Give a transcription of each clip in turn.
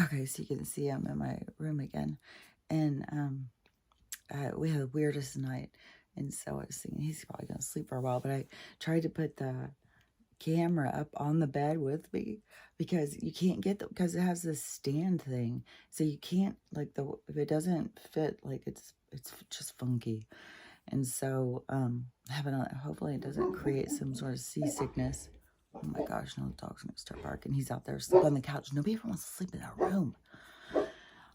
Okay, so you can see I'm in my room again. And we had the weirdest night. And so I was thinking he's probably going to sleep for a while. But I tried to put the camera up on the bed with me because you can't get the, because it has this stand thing. So you can't, like, the, if it doesn't fit, like, it's just funky. And so, having a, hopefully it doesn't create some sort of seasickness. Oh my gosh, no, the dog's gonna start barking. He's out there asleep on the couch. Nobody ever wants to sleep in that room. I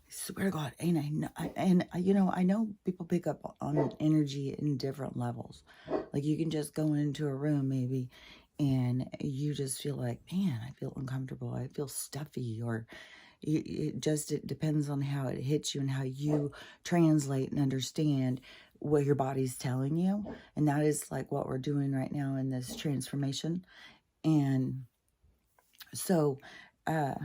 swear to God. And I know, I know people pick up on energy in different levels. Like you can just go into a room maybe and you just feel like, man, I feel uncomfortable. I feel stuffy, or it depends on how it hits you and how you translate and understand what your body's telling you. And that is like what we're doing right now in this transformation. And so, uh,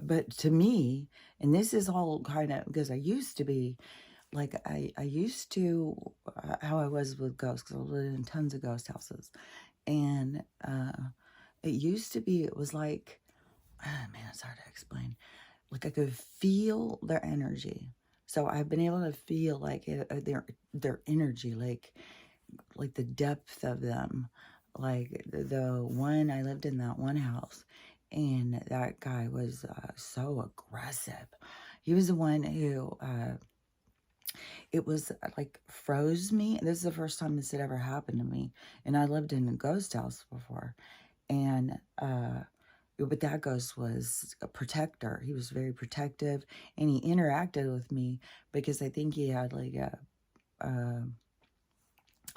but to me, and this is all kind of because I used to be like, I used to, how I was with ghosts, because I lived in tons of ghost houses. And it used to be, it was like, man, it's hard to explain. Like I could feel their energy. So I've been able to feel like their energy, like the depth of them. Like the one I lived in that one house, and that guy was so aggressive. He was the one who it was like froze me. This is the first time this had ever happened to me, and I lived in a ghost house before, and but that ghost was a protector. He was very protective, and he interacted with me because I think he had like a, a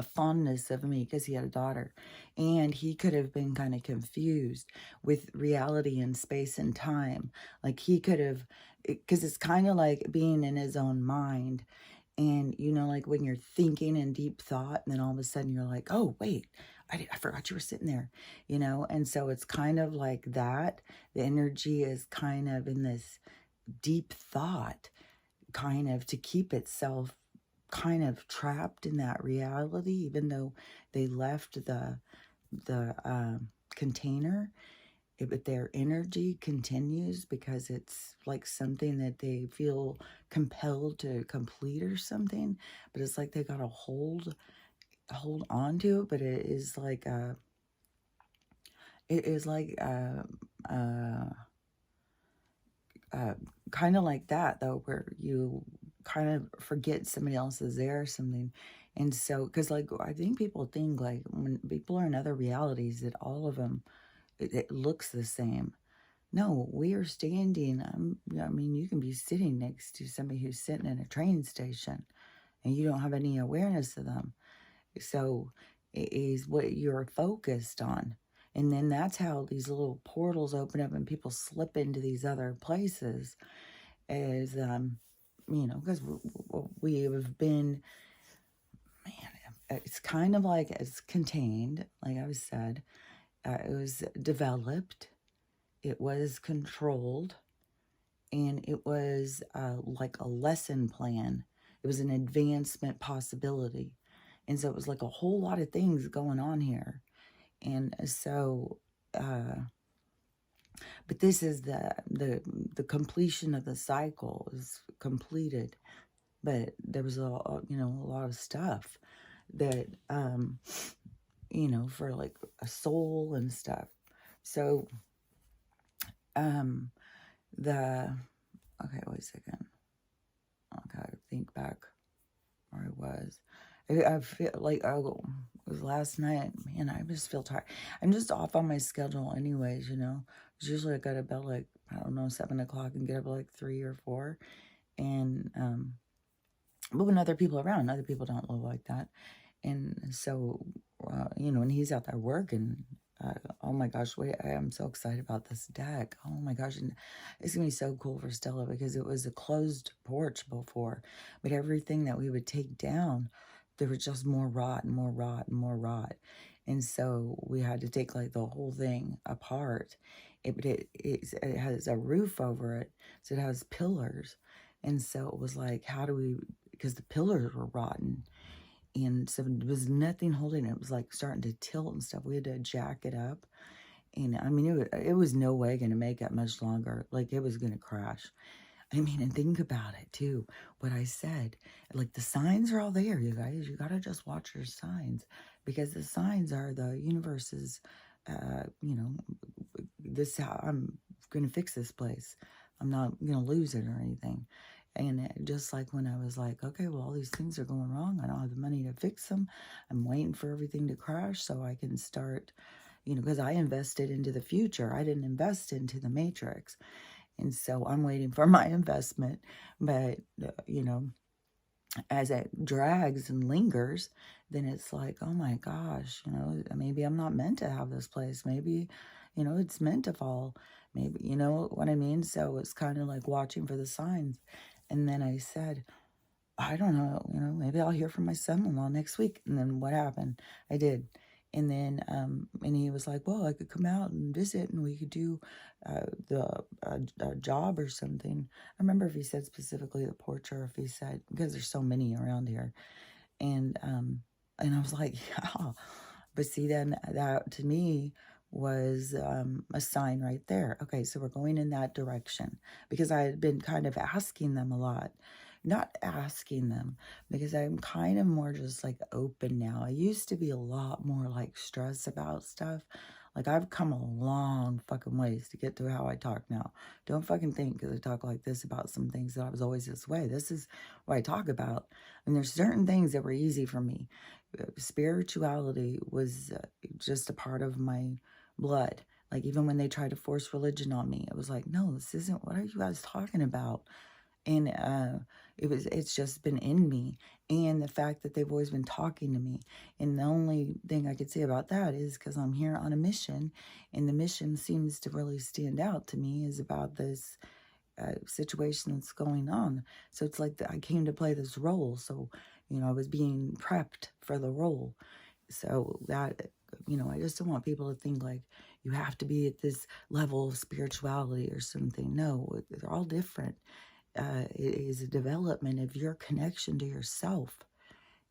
fondness of me because he had a daughter, and he could have been kind of confused with reality and space and time. Like he could have, because it's kind of like being in his own mind. And like when you're thinking in deep thought, and then all of a sudden you're like, oh wait, I forgot you were sitting there, and so it's kind of like that. The energy is kind of in this deep thought, kind of to keep itself kind of trapped in that reality, even though they left the container. But their energy continues because it's like something that they feel compelled to complete or something. But it's like they gotta hold on to it. But it is like it is like uh, uh, kind of like that though, where you kind of forget somebody else is there or something. And so, because like I think people think like when people are in other realities that all of them it looks the same. No, we are standing. I mean, you can be sitting next to somebody who's sitting in a train station, and you don't have any awareness of them. So it is what you're focused on. And then that's how these little portals open up and people slip into these other places, is because we have been, man, it's kind of like it's contained, like I said. It was developed, it was controlled, and it was like a lesson plan. It was an advancement possibility. And so it was like a whole lot of things going on here. And so, but this is the completion of the cycle is completed. But there was a lot of stuff that, for like a soul and stuff. So, the, okay, wait a second. Okay, think back where I was. I feel like it was last night. Man, I just feel tired. I'm just off on my schedule, anyways. It's usually I go to bed like, I don't know, 7 o'clock and get up like 3 or 4. And but when other people are around, other people don't live like that. And so, when he's out there working, oh my gosh, wait, I am so excited about this deck. Oh my gosh, and it's gonna be so cool for Stella because it was a closed porch before, but everything that we would take down, there was just more rot and more rot and more rot. And so we had to take like the whole thing apart. It has a roof over it, so it has pillars. And so it was like, how do we, because the pillars were rotten, and so there was nothing holding it. It was like starting to tilt and stuff. We had to jack it up. And I mean, it was no way going to make it much longer. Like, it was going to crash. I mean, and think about it too. What I said, like, the signs are all there, you guys. You got to just watch your signs, because the signs are the universe's, you know, this how I'm going to fix this place. I'm not going to lose it or anything. And just like when I was like, okay, well, all these things are going wrong. I don't have the money to fix them. I'm waiting for everything to crash so I can start, you know, because I invested into the future. I didn't invest into the matrix. And so I'm waiting for my investment. But, you know, as it drags and lingers, then it's like, oh my gosh, you know, maybe I'm not meant to have this place. Maybe, you know, it's meant to fall. Maybe, you know what I mean? So it's kind of like watching for the signs. And then I said, I don't know, you know, maybe I'll hear from my son-in-law next week. And then what happened? I did. And then, and he was like, well, I could come out and visit and we could do a job or something. I remember if he said specifically the porch, or if he said, because there's so many around here. And I was like, yeah. But see, then that to me was a sign right there. Okay, so we're going in that direction, because I had been kind of asking them a lot. Not asking them, because I'm kind of more just like open now. I used to be a lot more like stressed about stuff. Like, I've come a long fucking ways to get to how I talk now. Don't fucking think because I talk like this about some things that I was always this way. This is what I talk about. And there's certain things that were easy for me. Spirituality was just a part of my blood. Like, even when they tried to force religion on me, it was like, no, this isn't, what are you guys talking about? And it's just been in me. And the fact that they've always been talking to me. And the only thing I could say about that is because I'm here on a mission, and the mission seems to really stand out to me, is about this situation that's going on. So it's like I came to play this role. So, you know, I was being prepped for the role. So that, you know, I just don't want people to think like you have to be at this level of spirituality or something. No, they're all different. It is a development of your connection to yourself.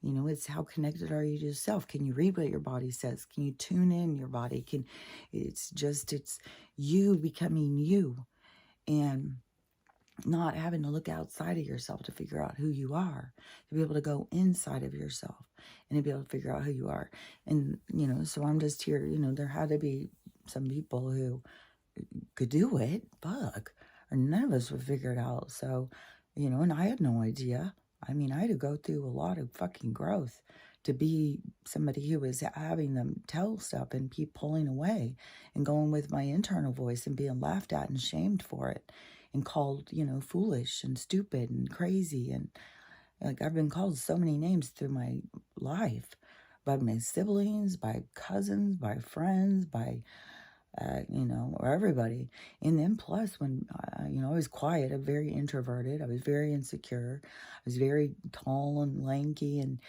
You know, it's how connected are you to yourself? Can you read what your body says? Can you tune in your body? It's you becoming you, and not having to look outside of yourself to figure out who you are, to be able to go inside of yourself and to be able to figure out who you are. And, you know, so I'm just here, you know, there had to be some people who could do it, fuck, or none of us would figure it out. So, you know, and I had no idea. I mean, I had to go through a lot of fucking growth to be somebody who was having them tell stuff and keep pulling away and going with my internal voice and being laughed at and shamed for it and called, you know, foolish and stupid and crazy. And like, I've been called so many names through my life, by my siblings, by cousins, by friends, by you know, or everybody. And then plus when, you know, I was quiet, I'm very introverted. I was very insecure. I was very tall and lanky, and,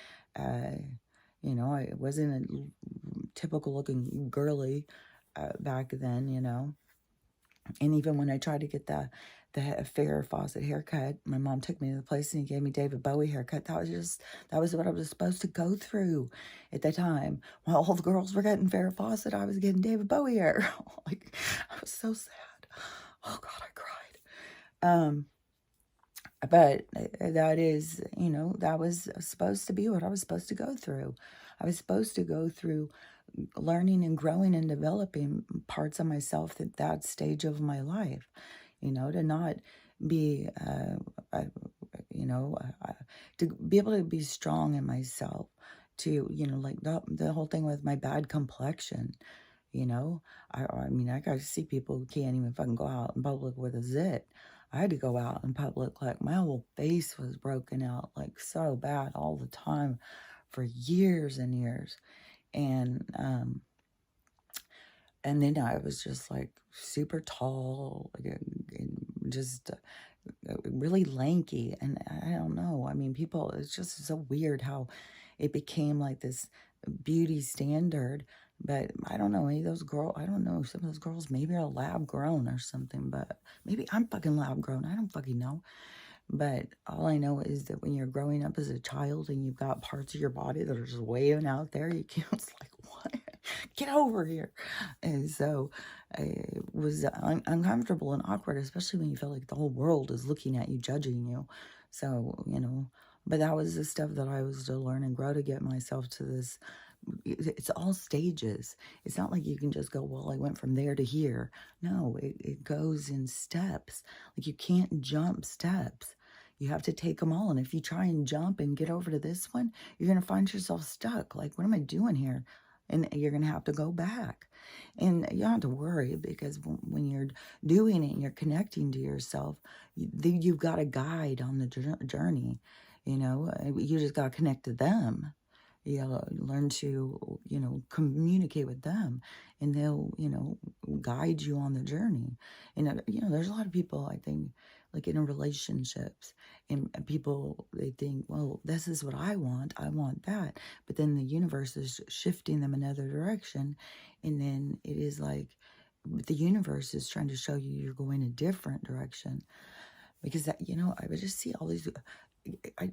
you know, I wasn't a typical looking girly back then, you know. And even when I tried to get the Farrah Fawcett haircut, my mom took me to the place and he gave me David Bowie haircut. That was what I was supposed to go through at the time. While all the girls were getting Farrah Fawcett, I was getting David Bowie hair. Like, I was so sad. Oh God, I cried. But that is, you know, that was supposed to be what I was supposed to go through. I was supposed to go through learning and growing and developing parts of myself at that stage of my life, you know, to not be, you know, to be able to be strong in myself, to, you know, like the whole thing with my bad complexion, you know, I mean, I got to see people who can't even fucking go out in public with a zit. I had to go out in public, like my whole face was broken out, like so bad all the time for years and years. And then I was just like super tall, like, and just really lanky. And I don't know. I mean, people, it's just so weird how it became like this beauty standard. But I don't know, any of those girls, I don't know, some of those girls maybe are lab grown or something, but maybe I'm fucking lab grown. I don't fucking know. But all I know is that when you're growing up as a child and you've got parts of your body that are just waving out there, you can't, it's like, what? Get over here. And so it was uncomfortable and awkward, especially when you feel like the whole world is looking at you, judging you. So, but that was the stuff that I was to learn and grow to get myself to this. It's all stages. It's not like you can just go, well, I went from there to here. No, it goes in steps. Like you can't jump steps. You have to take them all. And if you try and jump and get over to this one, you're going to find yourself stuck. Like, what am I doing here? And you're going to have to go back. And you don't have to worry, because when you're doing it and you're connecting to yourself, you've got a guide on the journey. You just got to connect to them. You gotta learn to, communicate with them, and they'll, guide you on the journey. And, there's a lot of people, I think, like in relationships, and people, they think, well, this is what I want that. But then the universe is shifting them another direction. And then it is like, the universe is trying to show you you're going a different direction. Because that, I would just see all these,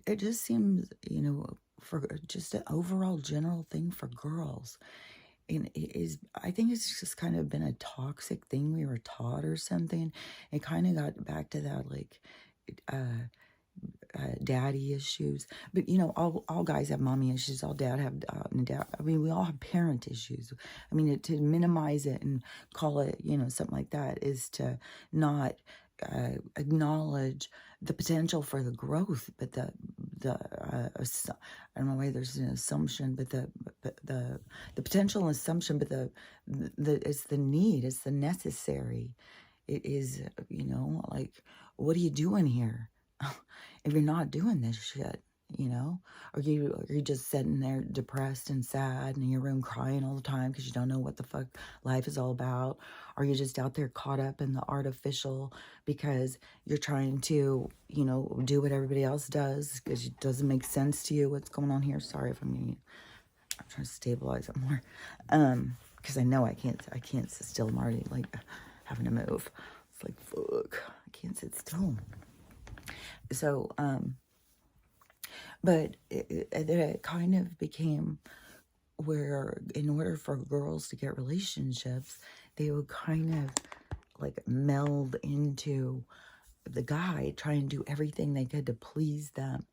it just seems, for just an overall general thing for girls. And I think it's just kind of been a toxic thing we were taught or something. It kind of got back to that, like, daddy issues. But, all guys have mommy issues. All dad have, we all have parent issues. I mean, to minimize it and call it, something like that is to not acknowledge the potential for the growth, but I don't know why there's an assumption, but the potential assumption, but the it's the need, it's the necessary. It is, like, what are you doing here? If you're not doing this shit, are you just sitting there depressed and sad and in your room crying all the time because you don't know what the fuck life is all about? Are you just out there caught up in the artificial because you're trying to, do what everybody else does because it doesn't make sense to you what's going on here? Sorry if I'm trying to stabilize it more. Because I know I can't sit still. I'm already like having to move. It's like, fuck, I can't sit still. So, but it kind of became where, in order for girls to get relationships, they would kind of like meld into the guy, try and do everything they could to please them.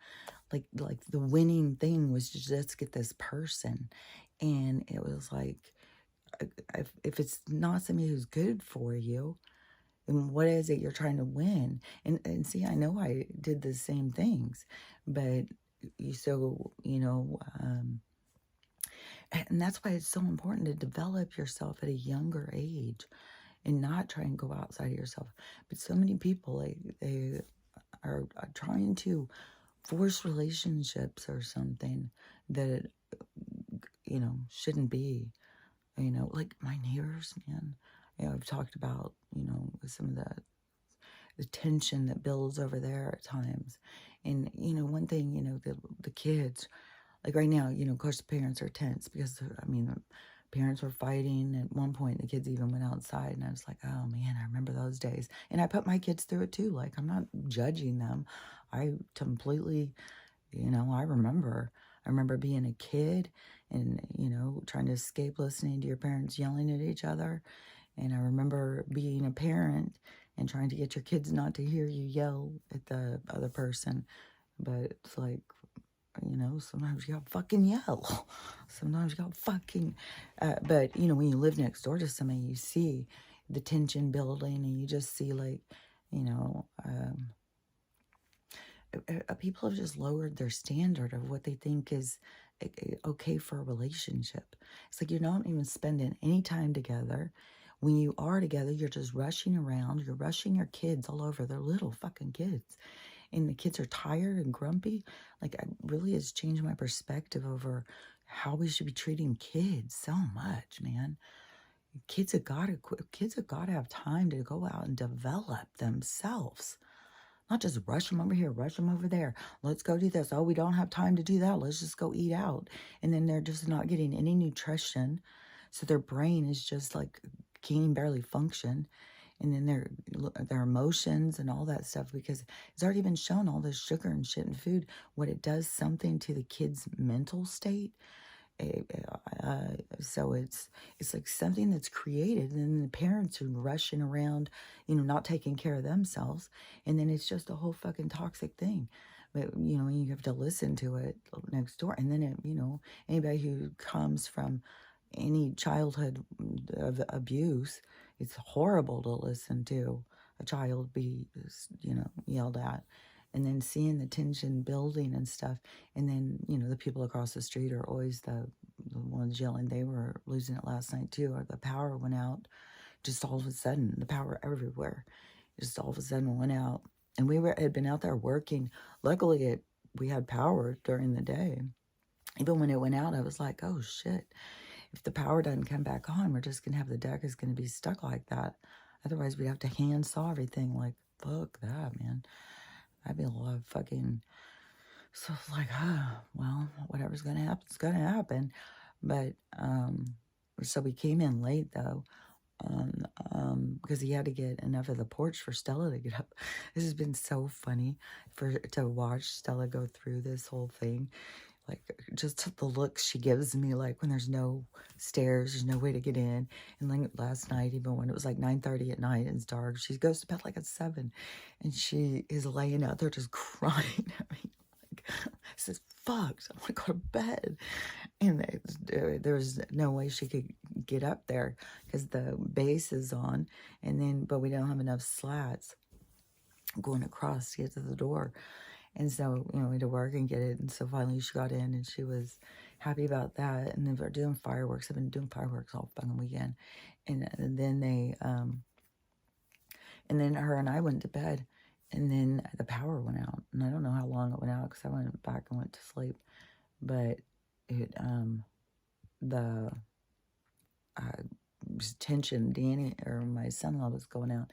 Like the winning thing was just, let's get this person. And it was like, if it's not somebody who's good for you, and what is it you're trying to win? And see, I know I did the same things, but and that's why it's so important to develop yourself at a younger age and not try and go outside of yourself. But so many people, they are trying to force relationships or something that, shouldn't be. Like my neighbors, man. I've talked about, some of the tension that builds over there at times. And, one thing, the kids, like right now, of course, the parents are tense because, the parents were fighting. At one point, the kids even went outside, and I was like, oh, man, I remember those days. And I put my kids through it, too. Like, I'm not judging them. I completely, I remember being a kid and, trying to escape listening to your parents yelling at each other. And I remember being a parent and trying to get your kids not to hear you yell at the other person. But it's like, sometimes you gotta fucking yell. Sometimes you gotta fucking... but, when you live next door to somebody, you see the tension building, and you just see, like, people have just lowered their standard of what they think is okay for a relationship. It's like you're not even spending any time together. When you are together, you're just rushing around. You're rushing your kids all over. They're little fucking kids. And the kids are tired and grumpy. Like, it really has changed my perspective over how we should be treating kids so much, man. Kids have got to have time to go out and develop themselves. Not just rush them over here, rush them over there. Let's go do this. Oh, we don't have time to do that. Let's just go eat out. And then they're just not getting any nutrition. So their brain is just like can't barely function. And then their emotions and all that stuff, because it's already been shown all this sugar and shit in food, what it does something to the kid's mental state. So it's like something that's created, and then the parents are rushing around, not taking care of themselves, and then it's just a whole fucking toxic thing. But you have to listen to it next door, and then anybody who comes from any childhood of abuse, it's horrible to listen to a child be, yelled at. And then seeing the tension building and stuff. And then, the people across the street are always the ones yelling. They were losing it last night too. Or the power went out just all of a sudden. The power everywhere just all of a sudden went out. And had been out there working. Luckily, we had power during the day. Even when it went out, I was like, oh shit. If the power doesn't come back on, we're just going to have the deck is going to be stuck like that. Otherwise, we'd have to hand saw everything. Like, fuck that, man. That'd be a lot of fucking... So it's like, well, whatever's going to happen, it's going to happen. But, so we came in late, though, because he had to get enough of the porch for Stella to get up. This has been so funny to watch Stella go through this whole thing. Like, just the looks she gives me, like, when there's no stairs, there's no way to get in. And like last night, even when it was like 9:30 at night and it's dark, she goes to bed like at 7. And she is laying out there just crying at me. Like, I says, fuck, I want to go to bed. And there was no way she could get up there because the base is on. But we don't have enough slats going across to get to the door. And so, we had to work and get it. And so finally she got in and she was happy about that. And then we're doing fireworks. I've been doing fireworks all fucking weekend. And then then her and I went to bed. And then the power went out. And I don't know how long it went out because I went back and went to sleep. But the tension, Danny, or my son-in-law was going out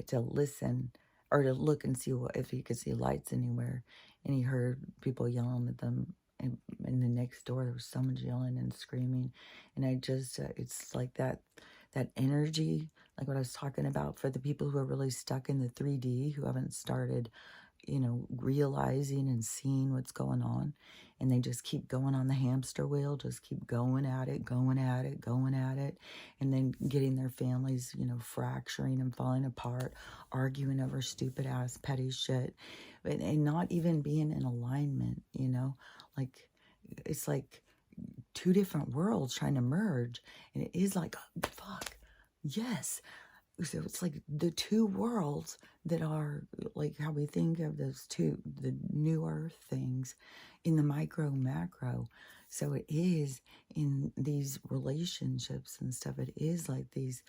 to listen or to look and see if he could see lights anywhere. And he heard people yelling at them. And in the next door, there was someone yelling and screaming. And I just, it's like that energy, like what I was talking about for the people who are really stuck in the 3D, who haven't started, realizing and seeing what's going on. And they just keep going on the hamster wheel, just keep going at it, and then getting their families, fracturing and falling apart, arguing over stupid ass petty shit, and not even being in alignment, like it's like two different worlds trying to merge. And it is like, fuck, yes. So it's like the two worlds that are like how we think of those two, the newer things in the micro macro. So it is in these relationships and stuff. It is like these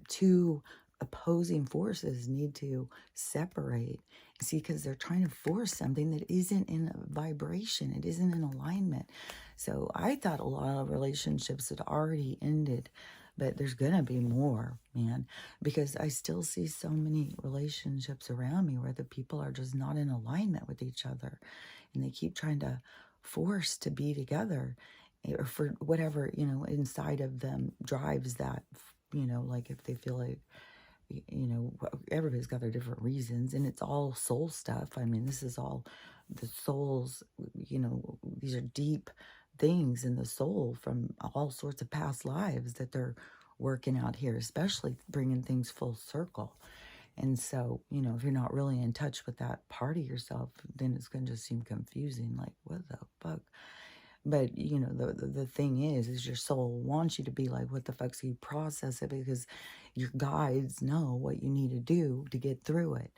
two opposing forces need to separate. See, because they're trying to force something that isn't in vibration. It isn't in alignment. So I thought a lot of relationships had already ended. But there's going to be more, man, because I still see so many relationships around me where the people are just not in alignment with each other. And they keep trying to force to be together, or for whatever, inside of them drives that, like if they feel like, everybody's got their different reasons, and it's all soul stuff. I mean, this is all the soul's, these are deep things in the soul from all sorts of past lives that they're working out here, especially bringing things full circle. And so, if you're not really in touch with that part of yourself, then it's going to just seem confusing. Like, what the fuck? But, the thing is your soul wants you to be like, what the fuck? So you process it because your guides know what you need to do to get through it,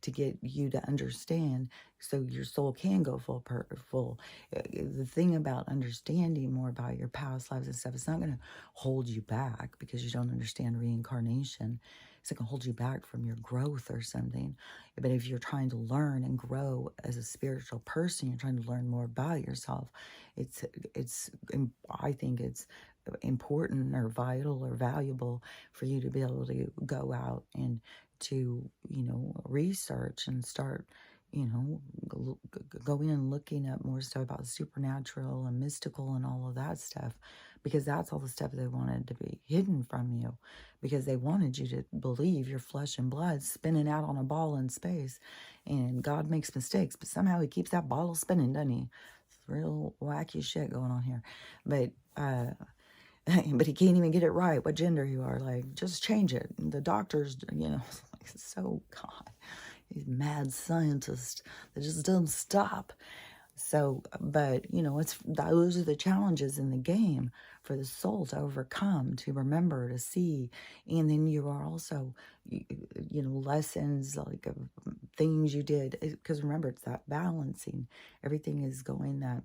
to get you to understand so your soul can go full. The thing about understanding more about your past lives and stuff, it's not going to hold you back because you don't understand reincarnation. It's not going to hold you back from your growth or something. But if you're trying to learn and grow as a spiritual person, you're trying to learn more about yourself, I think it's important or vital or valuable for you to be able to go out and to, research and start, going and looking up more stuff about supernatural and mystical and all of that stuff, because that's all the stuff they wanted to be hidden from you, because they wanted you to believe your flesh and blood spinning out on a ball in space. And God makes mistakes, but somehow he keeps that ball spinning, doesn't he? real wacky shit going on here. But, but he can't even get it right, what gender you are. Like, just change it. And the doctors, it's so, God, these mad scientists that just don't stop. So, but, those are the challenges in the game for the soul to overcome, to remember, to see. And then you are also, lessons like of things you did. Because remember, it's that balancing. Everything is going that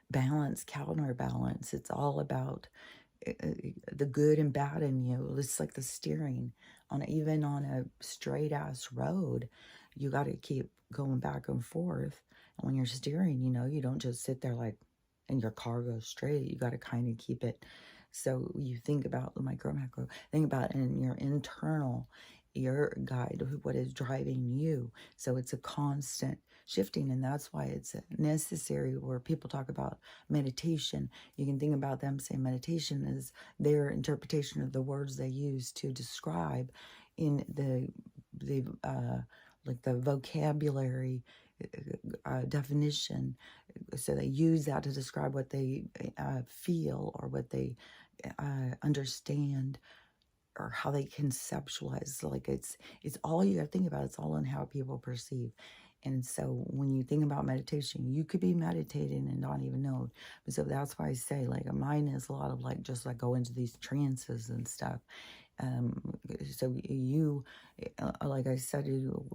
balance, counterbalance. It's all about the good and bad in you. It's like the steering even on a straight ass road. You got to keep going back and forth. And when you're steering, you don't just sit there like, and your car goes straight. You got to kind of keep it. So you think about the micro, macro, think about in your internal, your guide, what is driving you. So it's a constant shifting. And that's why it's necessary where people talk about meditation. You can think about them saying meditation is their interpretation of the words they use to describe in the like the vocabulary definition. So they use that to describe what they feel or what they understand or how they conceptualize. Like it's all you got to think about. It's all in how people perceive. And so when you think about meditation, you could be meditating and not even know. So that's why I say, like, mine is a lot of like just like go into these trances and stuff. So you, like I said, you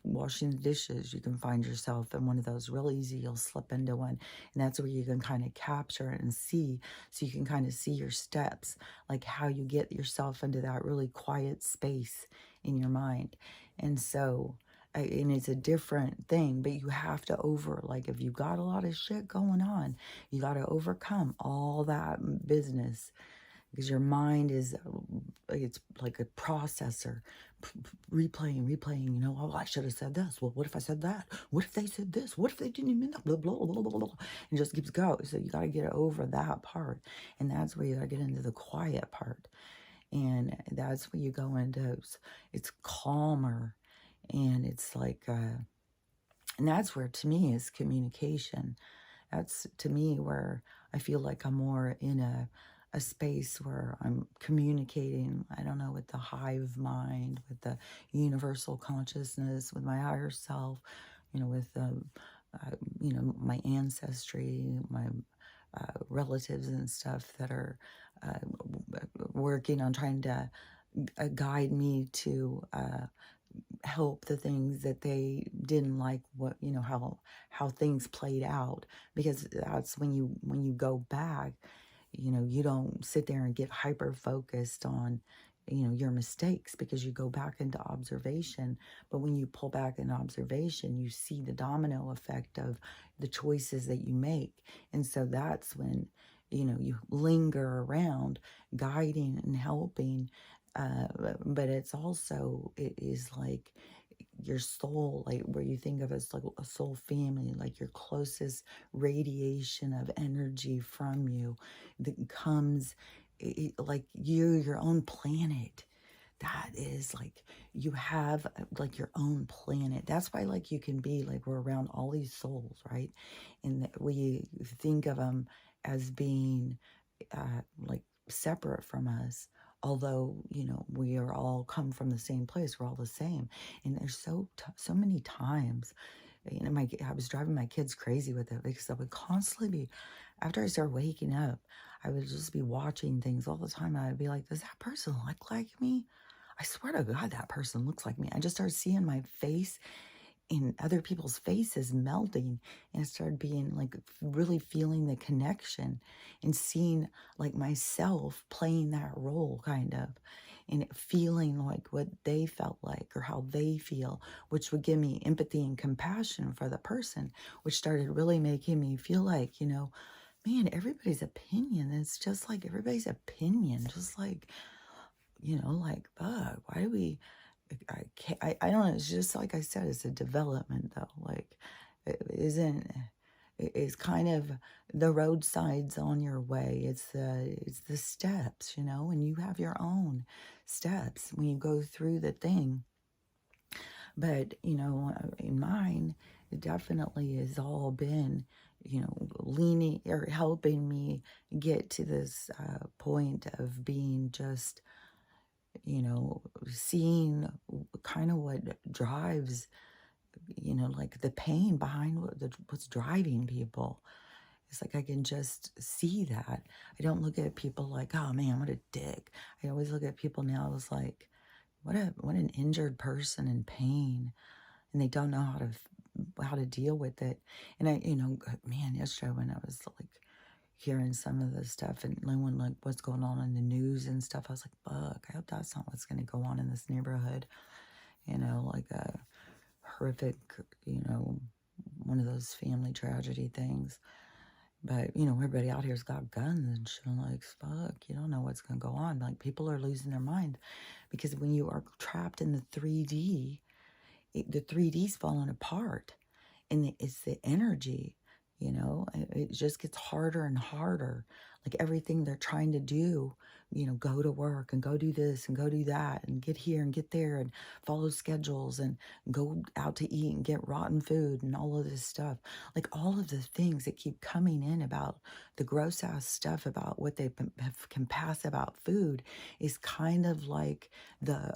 washing the dishes, you can find yourself in one of those real easy. You'll slip into one, and that's where you can kind of capture it and see. So you can kind of see your steps, like how you get yourself into that really quiet space in your mind. And so, and it's a different thing, but you have to like if you got a lot of shit going on, you got to overcome all that business. Because your mind is, it's like a processor, replaying, oh, I should have said this. Well, what if I said that? What if they said this? What if they didn't mean that? Blah, blah, blah, blah, blah. And just keeps going. So you got to get over that part. And that's where you got to get into the quiet part. And that's where you go into, it's calmer. And it's like, and that's where, to me, is communication. That's, to me, where I feel like I'm more in a space where I'm communicating, I don't know, with the hive mind, with the universal consciousness, with my higher self, with, my ancestry, my relatives and stuff that are working on trying to guide me to help the things that they didn't like, what how things played out, because that's when you go back, you don't sit there and get hyper focused on your mistakes, because you go back into observation. But when you pull back in observation, you see the domino effect of the choices that you make. And so that's when you linger around guiding and helping. But it is like your soul, like where you think of as like a soul family, like your closest radiation of energy from you that comes, like you're your own planet. That is like, you have like your own planet. That's why like you can be like, we're around all these souls, right? And we think of them as being like separate from us, although we are all come from the same place. We're all the same. And there's so many times, I was driving my kids crazy with it, because I would constantly be, after I started waking up, I would just be watching things all the time. I'd be like, does that person look like me? I swear to God, that person looks like me. I just started seeing my face in other people's faces melting, and I started being like really feeling the connection and seeing like myself playing that role, kind of, and feeling like what they felt like or how they feel, which would give me empathy and compassion for the person, which started really making me feel like, man, everybody's opinion, it's just like everybody's opinion, just like, like, fuck, why do we, I can't, I don't know, it's just like I said, it's a development though, like, it's kind of the roadsides on your way, it's the steps, and you have your own steps when you go through the thing. But in mine, definitely has all been, leaning or helping me get to this point of being just, seeing kind of what drives, like the pain behind what's driving people. It's like I can just see that. I don't look at people like, oh man, what a dick. I always look at people now as like, what an injured person in pain, and they don't know how to deal with it. And I, man, yesterday when I was like hearing some of the stuff and when like what's going on in the news and stuff, I was like, fuck, I hope that's not what's going to go on in this neighborhood. Like a horrific, one of those family tragedy things. But, everybody out here's got guns and shit. I'm like, fuck, you don't know what's going to go on. Like, people are losing their mind because when you are trapped in the 3D, the 3D's falling apart. And it's the energy, it just gets harder and harder. Like everything they're trying to do, go to work and go do this and go do that and get here and get there and follow schedules and go out to eat and get rotten food and all of this stuff. Like all of the things that keep coming in about the gross ass stuff about what they can pass about food is kind of like the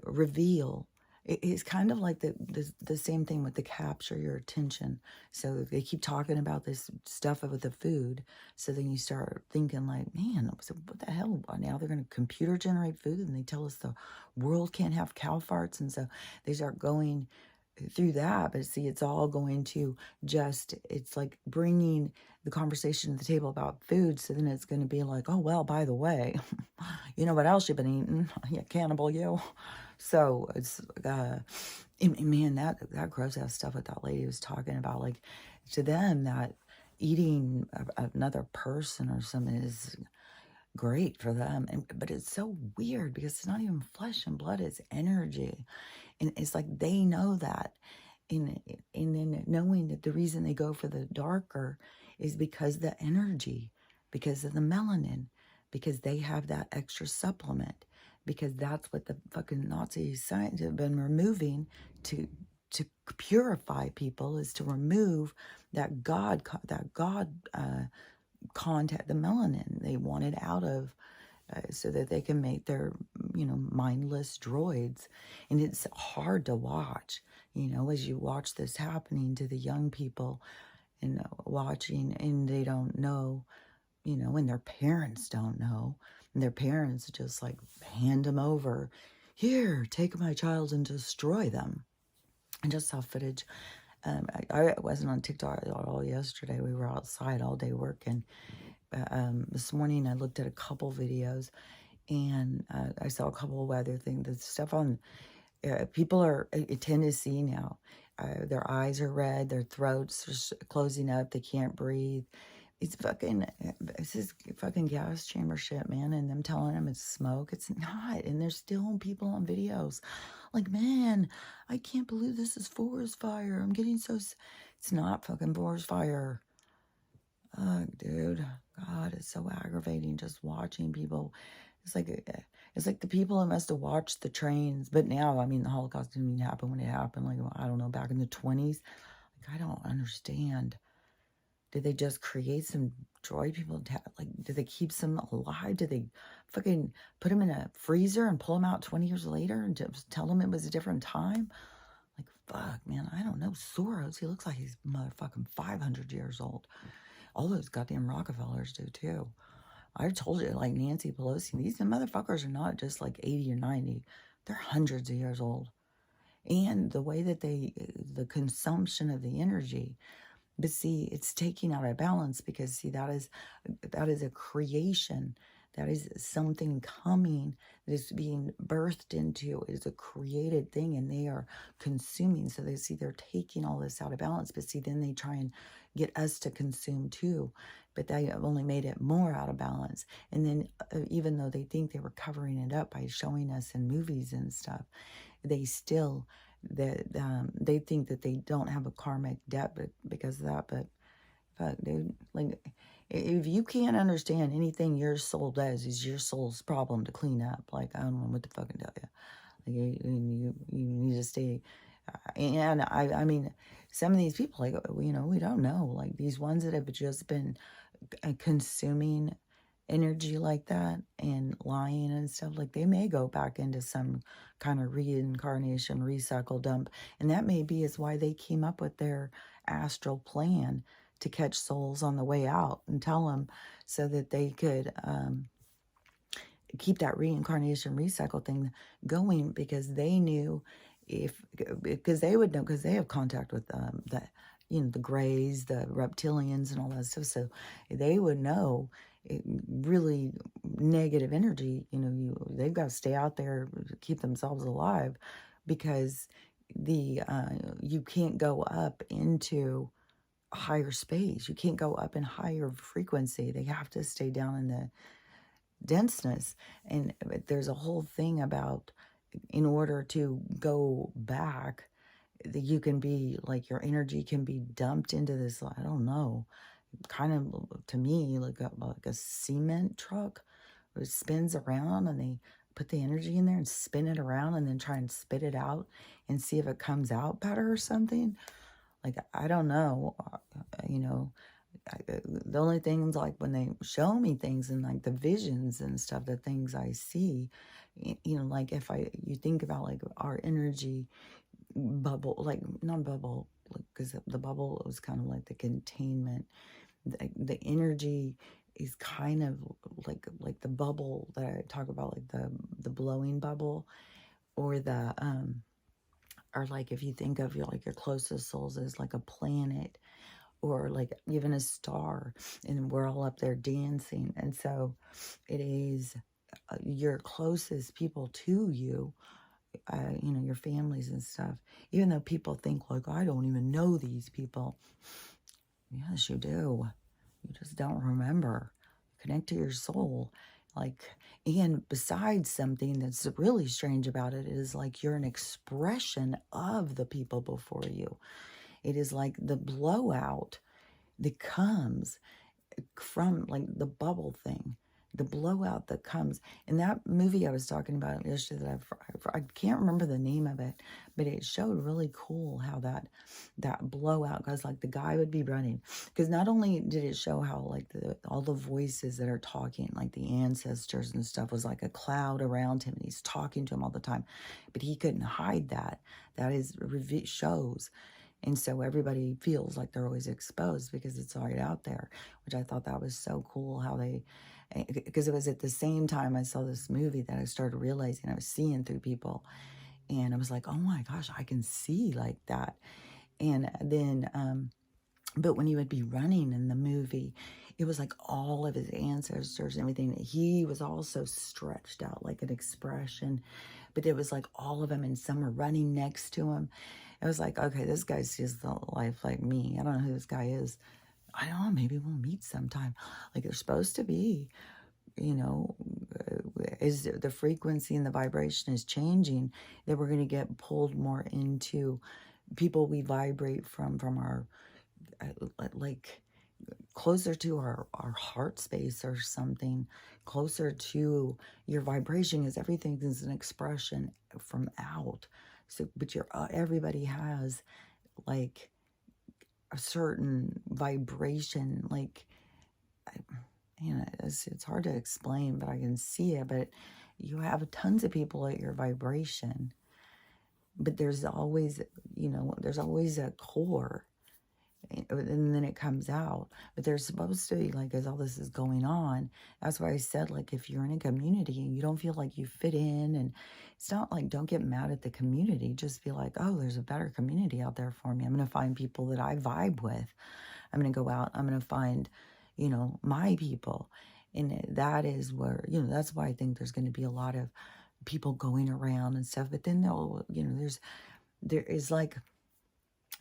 reveal. It's kind of like the same thing with the capture your attention. So they keep talking about this stuff with the food. So then you start thinking like, man, so what the hell? Now they're going to computer generate food and they tell us the world can't have cow farts. And so they start going through that. But see, it's all going to it's like bringing the conversation to the table about food. So then it's going to be like, oh, well, by the way, you know what else you've been eating? Yeah, cannibal you. So it's, man, that gross ass stuff that that lady was talking about, like to them that eating another person or something is great for them. But it's so weird because it's not even flesh and blood, it's energy. And it's like they know that. And then knowing that the reason they go for the darker is because the energy, because of the melanin, because they have that extra supplement, because that's what the fucking Nazi scientists have been removing to purify people, is to remove that God contact, the melanin they wanted out of, so that they can make their, mindless droids. And it's hard to watch, as you watch this happening to the young people and watching, and they don't know, and their parents don't know. And their parents just like hand them over. Here, take my child and destroy them. And just saw footage. I wasn't on TikTok at all yesterday. We were outside all day working. This morning I looked at a couple videos and I saw a couple of weather things. The stuff on people are in Tennessee now. Their eyes are red, their throats are closing up, they can't breathe. It's this fucking gas chamber shit, man. And them telling them it's smoke. It's not. And there's still people on videos like, man, I can't believe this is forest fire. I'm getting so. It's not fucking forest fire. Dude, God, it's so aggravating just watching people. It's like the people that must have watched the trains. But now, I mean, the Holocaust didn't even happen when it happened. Like, I don't know, back in the 20s. Like, I don't understand. Did they just create some droid people? Like, did they keep some alive? Did they fucking put them in a freezer and pull them out 20 years later and just tell them it was a different time? Like, fuck, man, I don't know. Soros, he looks like he's motherfucking 500 years old. All those goddamn Rockefellers do, too. I told you, like Nancy Pelosi, these motherfuckers are not just like 80 or 90. They're hundreds of years old. And the way that the consumption of the energy. But see, it's taking out of balance because, see, that is a creation. That is something coming that is being birthed into. It is a created thing, and they are consuming. So they see they're taking all this out of balance. But see, then they try and get us to consume too. But they have only made it more out of balance. And then even though they think they were covering it up by showing us in movies and stuff, they still they think that they don't have a karmic debt because of that. But fuck, dude, like if you can't understand anything your soul does is your soul's problem to clean up. Like, I don't know what to fucking tell you. Like, you need to stay And I mean, some of these people, like, we don't know, like these ones that have just been consuming energy like that and lying and stuff, like they may go back into some kind of reincarnation, recycle dump. And that maybe is why they came up with their astral plan to catch souls on the way out and tell them so that they could keep that reincarnation recycle thing going, because they knew because they would know, because they have contact with the the grays, the reptilians, and all that stuff. So they would know really negative energy. They've got to stay out there, keep themselves alive, because you can't go up into higher space. You can't go up in higher frequency. They have to stay down in the denseness. And there's a whole thing about, in order to go back, that you can be like, your energy can be dumped into this, I don't know, kind of, to me, like a cement truck. It spins around, and they put the energy in there and spin it around, and then try and spit it out and see if it comes out better or something. Like, I don't know. The only things, like when they show me things and like the visions and stuff, the things I see, like if you think about like our energy bubble, like not bubble, because the bubble was kind of like the containment. The energy is kind of like the bubble that I talk about, like the blowing bubble, or or like if you think of your closest souls as like a planet, or like even a star, and we're all up there dancing. And so it is your closest people to you, your families and stuff. Even though people think like, I don't even know these people. Yes, you do. You just don't remember. Connect to your soul. Like, and besides, something that's really strange about it is like you're an expression of the people before you. It is like the blowout that comes from like the bubble thing, the blowout that comes in that movie I was talking about yesterday, that I can't remember the name of it, but it showed really cool how that blowout goes. Like the guy would be running, because not only did it show how like all the voices that are talking, like the ancestors and stuff, was like a cloud around him and he's talking to him all the time, but he couldn't hide that. That is shows. And so everybody feels like they're always exposed because it's right out there, which I thought that was so cool how because it was at the same time I saw this movie that I started realizing I was seeing through people. And I was like, oh my gosh, I can see like that. And then, but when he would be running in the movie, it was like all of his ancestors and everything. He was also stretched out like an expression, but it was like all of them, and some were running next to him. It was like, okay, this guy sees the life like me. I don't know who this guy is. I don't know, maybe we'll meet sometime. Like they're supposed to be, is the frequency and the vibration is changing, that we're going to get pulled more into people we vibrate from our, like closer to our heart space or something, closer to your vibration, is everything is an expression from out. So, but everybody has like a certain vibration, like, it's hard to explain, but I can see it. But you have tons of people at your vibration, but there's always, there's always a core, and then it comes out. But there's supposed to be, like, as all this is going on, that's why I said, like, if you're in a community and you don't feel like you fit in, and it's not like, don't get mad at the community, just be like, oh, there's a better community out there for me. I'm going to find people that I vibe with. I'm going to go out, I'm going to find, my people. And that is where, that's why I think there's going to be a lot of people going around and stuff. But then there is like,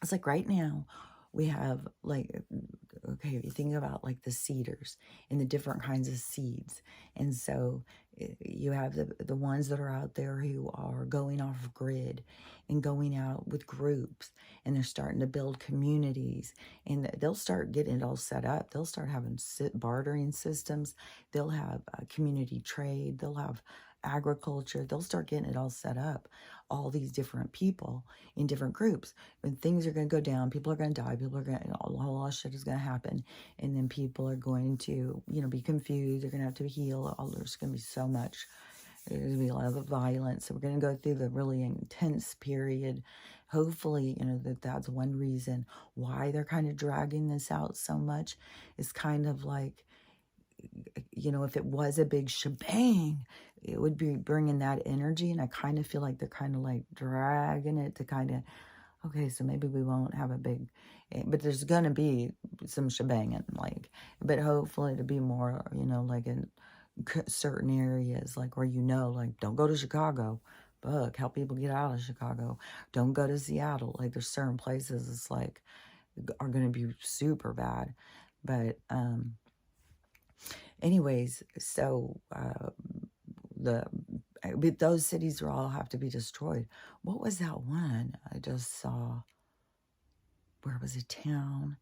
it's like right now we have like, okay, if you think about like the cedars and the different kinds of seeds. And so you have the ones that are out there who are going off grid and going out with groups, and they're starting to build communities, and they'll start getting it all set up. They'll start having bartering systems. They'll have community trade. They'll have agriculture. They'll start getting it all set up. all these different people in different groups. And things are going to go down. People are going to die. People are going to, a lot of shit is going to happen. And then people are going to, be confused. They're going to have to heal. There's going to be so much. There's going to be a lot of violence. So we're going to go through the really intense period. Hopefully, that's one reason why they're kind of dragging this out so much. It's kind of like, if it was a big shebang, it would be bringing that energy. And I kind of feel like they're kind of like dragging it to kind of, okay, so maybe we won't have a big, but there's going to be some shebanging, but hopefully to be more, like in certain areas, like where, like, don't go to Chicago. Fuck, help people get out of Chicago. Don't go to Seattle. Like, there's certain places it's like are going to be super bad. But anyways, so but those cities will all have to be destroyed. What was that one I just saw? Where was a town?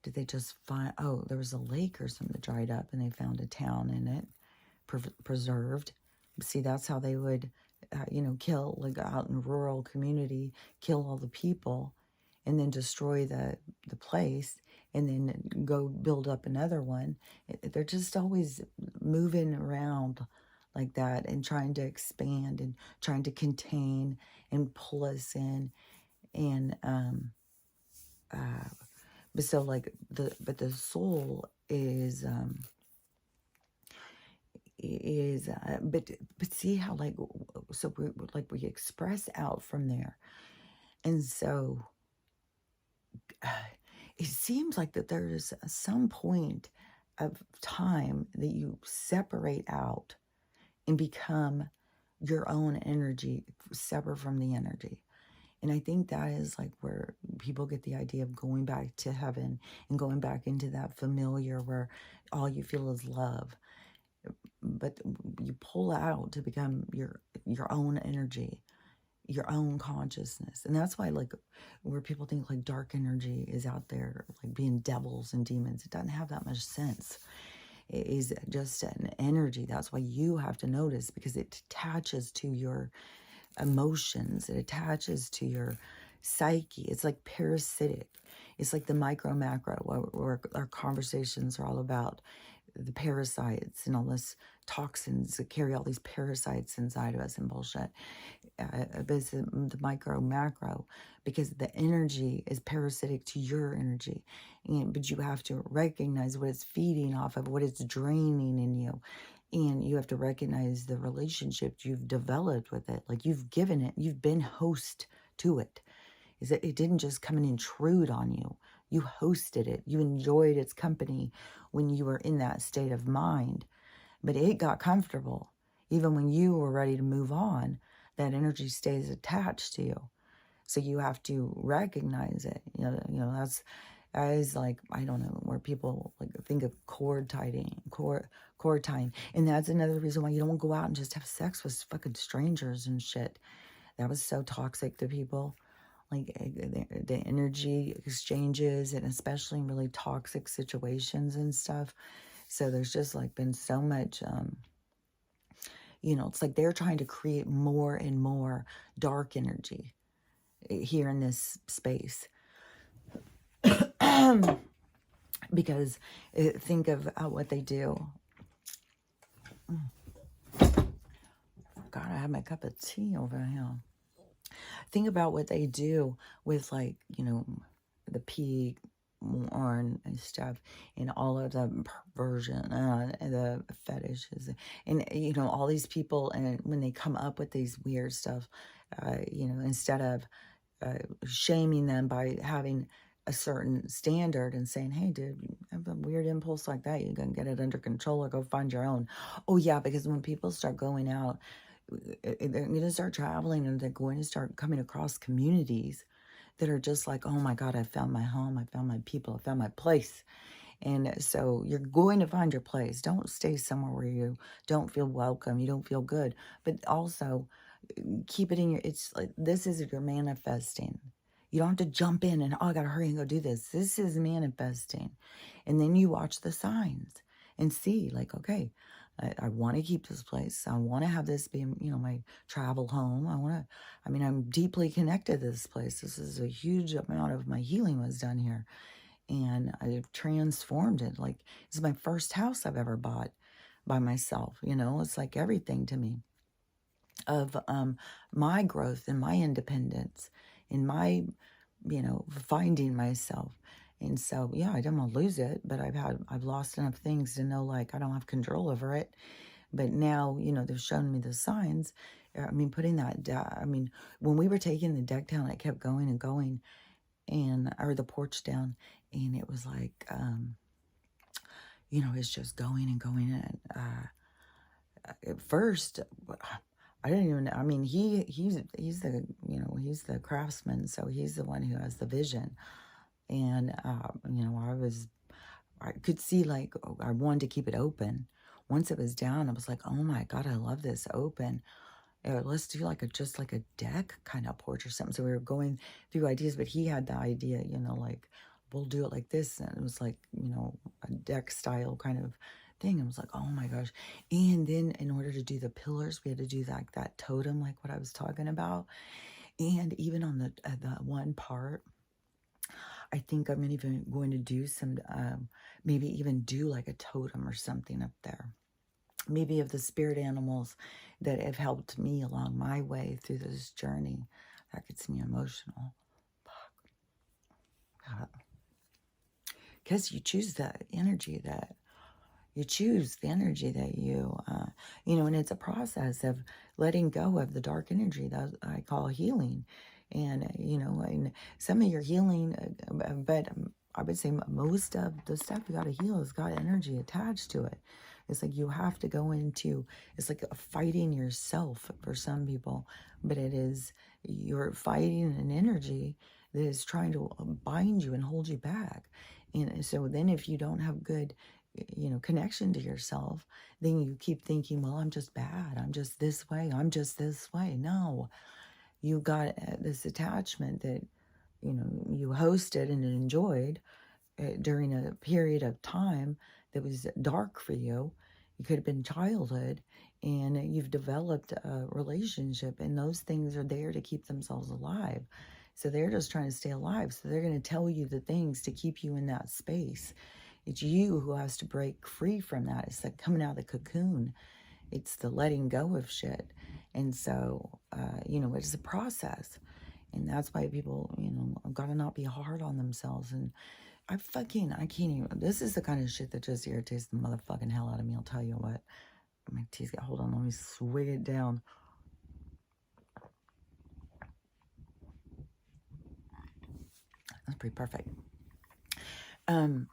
Did they just find? Oh, there was a lake or something that dried up, and they found a town in it, preserved. See, that's how they would, kill, like out in rural community, kill all the people, and then destroy the place, and then go build up another one. They're just always moving around like that and trying to expand and trying to contain and pull us in. And but so like the soul is but see how so we express out from there. And so it seems like that there's some point of time that you separate out and become your own energy, separate from the energy. And I think that is like where people get the idea of going back to heaven and going back into that familiar where all you feel is love. But you pull out to become your own energy, your own consciousness. And that's why, like, where people think like dark energy is out there, like being devils and demons, it doesn't have that much sense. It is just an energy. That's why you have to notice, because it attaches to your emotions. It attaches to your psyche. It's like parasitic. It's like the micro macro, where our conversations are all about the parasites and all this toxins that carry all these parasites inside of us and bullshit. It's the micro macro, because the energy is parasitic to your energy. But you have to recognize what it's feeding off of, what it's draining in you. And you have to recognize the relationship you've developed with it. Like, you've given it, you've been host to it. Is that it didn't just come and intrude on you. You hosted it. You enjoyed its company when you were in that state of mind. But it got comfortable. Even when you were ready to move on, that energy stays attached to you. So you have to recognize it. That is like, I don't know, where people like think of cord tying. And that's another reason why you don't go out and just have sex with fucking strangers and shit. That was so toxic to people. Like the energy exchanges, and especially in really toxic situations and stuff. So there's just like been so much, it's like they're trying to create more and more dark energy here in this space. Because think of what they do. God, I have my cup of tea over here. Think about what they do with, like, the pig porn and stuff, and all of the perversion, and the fetishes, and all these people, and when they come up with these weird stuff, instead of shaming them by having a certain standard and saying, hey, dude, you have a weird impulse like that, you can get it under control or go find your own. Oh yeah, because when people start going out, they're going to start traveling, and they're going to start coming across communities that are just like, oh my God, I found my home, I found my people, I found my place. And so you're going to find your place. Don't stay somewhere where you don't feel welcome, you don't feel good. But also keep it in your, it's like, this is your manifesting. You don't have to jump in and, oh, I got to hurry and go do this. This is manifesting. And then you watch the signs and see, like, okay, I want to keep this place. I want to have this be, my travel home. I'm deeply connected to this place. This is a huge amount of my healing was done here. And I've transformed it. Like, this is my first house I've ever bought by myself. It's like everything to me of my growth and my independence and my, finding myself. And so, yeah, I don't want to lose it, but I've lost enough things to know, like, I don't have control over it. But now, they've shown me the signs. Putting that down, when we were taking the deck down, I kept going and going, or the porch down, and it was like, it's just going and going. And at first, I didn't even, he's the, he's the craftsman, so he's the one who has the vision. And, I could see, like, I wanted to keep it open. Once it was down, I was like, oh my God, I love this open. Let's do just like a deck kind of porch or something. So we were going through ideas, but he had the idea, like, we'll do it like this. And it was like, a deck style kind of thing. I was like, oh my gosh. And then in order to do the pillars, we had to do that totem, like what I was talking about. And even on the one part, I think I'm even going to do some, maybe even do like a totem or something up there. Maybe of the spirit animals that have helped me along my way through this journey. That gets me emotional. Because you choose the energy that you, and it's a process of letting go of the dark energy that I call healing. And, and some of your healing, but I would say most of the stuff you got to heal has got energy attached to it. It's like you have to go into, it's like fighting yourself for some people, but you're fighting an energy that is trying to bind you and hold you back. And so then if you don't have good, connection to yourself, then you keep thinking, well, I'm just bad. I'm just this way. I'm just this way. No, you got this attachment that, you hosted and enjoyed during a period of time that was dark for you. It could have been childhood, and you've developed a relationship, and those things are there to keep themselves alive. So they're just trying to stay alive. So they're going to tell you the things to keep you in that space. It's you who has to break free from that. It's like coming out of the cocoon. It's the letting go of shit. And so, it's a process. And that's why people, got to not be hard on themselves. And I can't even, this is the kind of shit that just irritates the motherfucking hell out of me. I'll tell you what. My tea's got, hold on, let me swig it down. That's pretty perfect.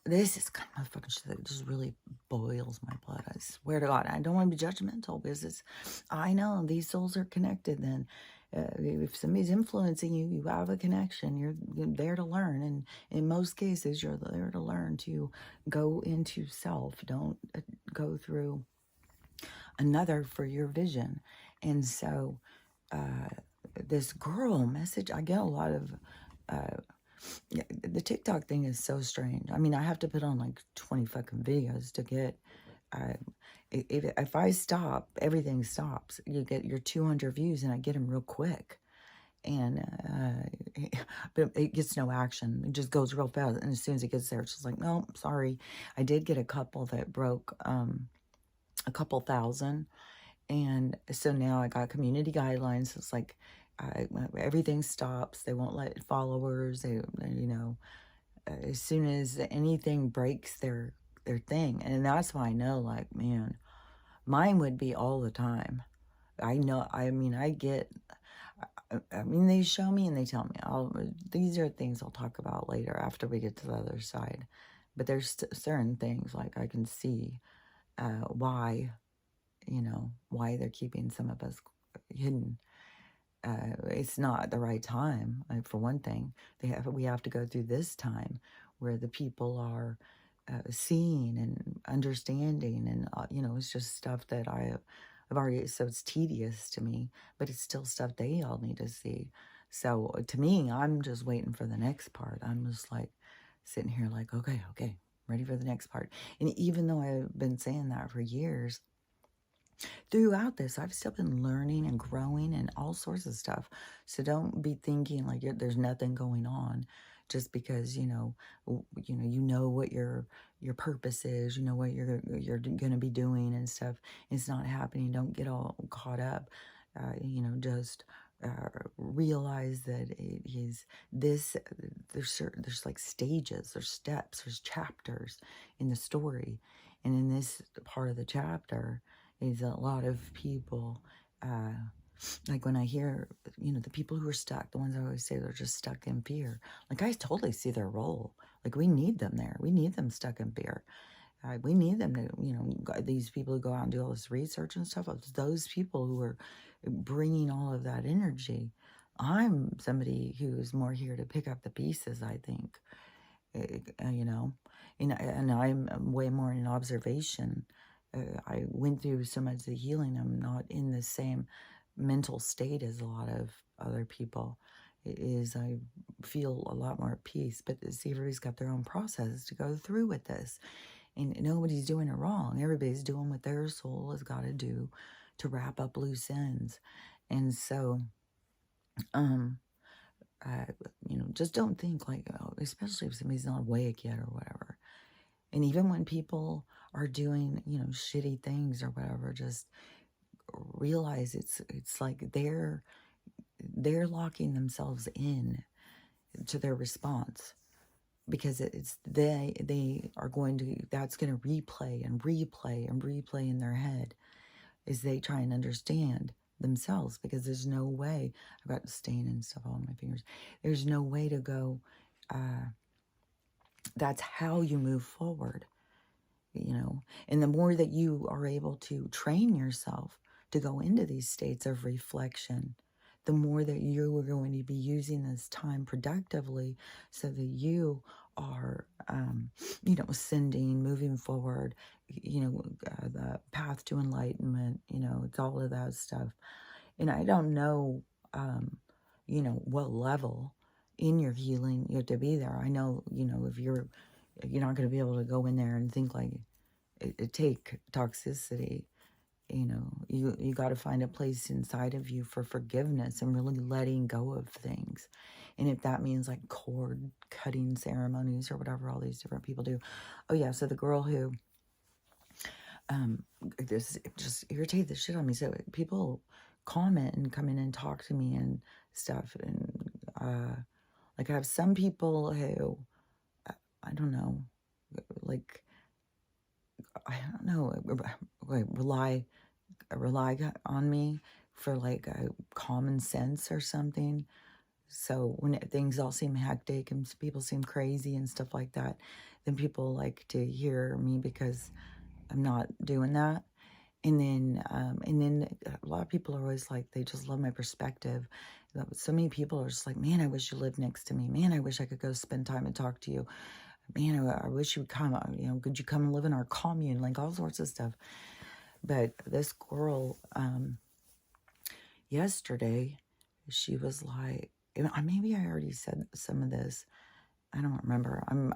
This is kind of motherfucking shit that just really boils my blood. I swear to God. I don't want to be judgmental because I know these souls are connected. Then if somebody's influencing you, you have a connection. You're there to learn. And in most cases, you're there to learn to go into self. Don't go through another for your vision. And so this girl message, I get a lot of... the TikTok thing is so strange. I have to put on like 20 fucking videos to get, if I stop, everything stops. You get your 200 views and I get them real quick. And, but it gets no action. It just goes real fast. And as soon as it gets there, it's just like, no, sorry. I did get a couple that broke, a couple thousand. And so now I got community guidelines. It's like, everything stops. They won't let followers. As soon as anything breaks their thing, and that's why I know, like, man, mine would be all the time. I know. I get. They show me and they tell me. These are things I'll talk about later after we get to the other side. But there's certain things like I can see why, why they're keeping some of us hidden. It's not the right time. For one thing, we have to go through this time where the people are seeing and understanding, and it's just stuff that I've already. So it's tedious to me, but it's still stuff they all need to see. So to me, I'm just waiting for the next part. I'm just like sitting here, like, okay, ready for the next part. And even though I've been saying that for years, throughout this, I've still been learning and growing and all sorts of stuff. So don't be thinking like there's nothing going on just because, you know what your purpose is, you know what you're going to be doing and stuff. It's not happening. Don't get all caught up. Just realize that it is this. There's like stages, there's steps, there's chapters in the story, and in this part of the chapter is a lot of people, like when I hear, the people who are stuck, the ones I always say they're just stuck in fear. Like I totally see their role. Like we need them there. We need them stuck in fear. We need them to, these people who go out and do all this research and stuff. It's those people who are bringing all of that energy. I'm somebody who is more here to pick up the pieces, I think, you know, and I'm way more in observation. I went through so much of the healing. I'm not in the same mental state as a lot of other people. I feel a lot more at peace, but see, everybody's got their own process to go through with this, and nobody's doing it wrong. Everybody's doing what their soul has got to do to wrap up loose ends, and so, um, uh, just don't think like, oh, especially if somebody's not awake yet or whatever. And even when people are doing, shitty things or whatever, just realize it's like they're locking themselves in to their response, because they are going to, that's going to replay and replay and replay in their head as they try and understand themselves, because there's no way. I've got stain and stuff all on my fingers. There's no way to go. That's how you move forward. And the more that you are able to train yourself to go into these states of reflection, the more that you are going to be using this time productively, so that you are, ascending, moving forward, the path to enlightenment, it's all of that stuff. And I don't know, what level in your healing you have to be there. I know, if you're not going to be able to go in there and think like it take toxicity. You got to find a place inside of you for forgiveness and really letting go of things. And if that means like cord cutting ceremonies or whatever all these different people do. Oh yeah, so the girl who this just irritated the shit on me. So people comment and come in and talk to me and stuff, and like I have some people who I don't know, like I don't know, rely on me for like a common sense or something. So when things all seem hectic and people seem crazy and stuff like that, then people like to hear me because I'm not doing that. And then a lot of people are always like, they just love my perspective. So many people are just like, man, I wish you lived next to me. Man, I wish I could go spend time and talk to you. Man, I wish you would come, could you come and live in our commune? Like all sorts of stuff. But this girl, yesterday, she was like, maybe I already said some of this. I don't remember. I'm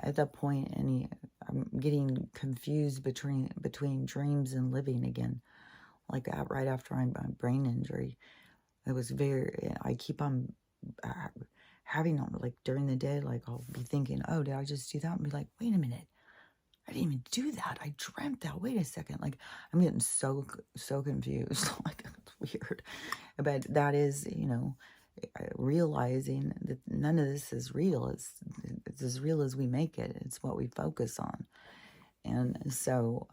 at that point, and I'm getting confused between dreams and living again. Like right after my brain injury, I keep on having like during the day, like I'll be thinking, oh, did I just do that? And be like, wait a minute. I didn't even do that. I dreamt that. Wait a second. Like, I'm getting so confused. Like, it's weird. But that is, realizing that none of this is real. It's as real as we make it. It's what we focus on. And so,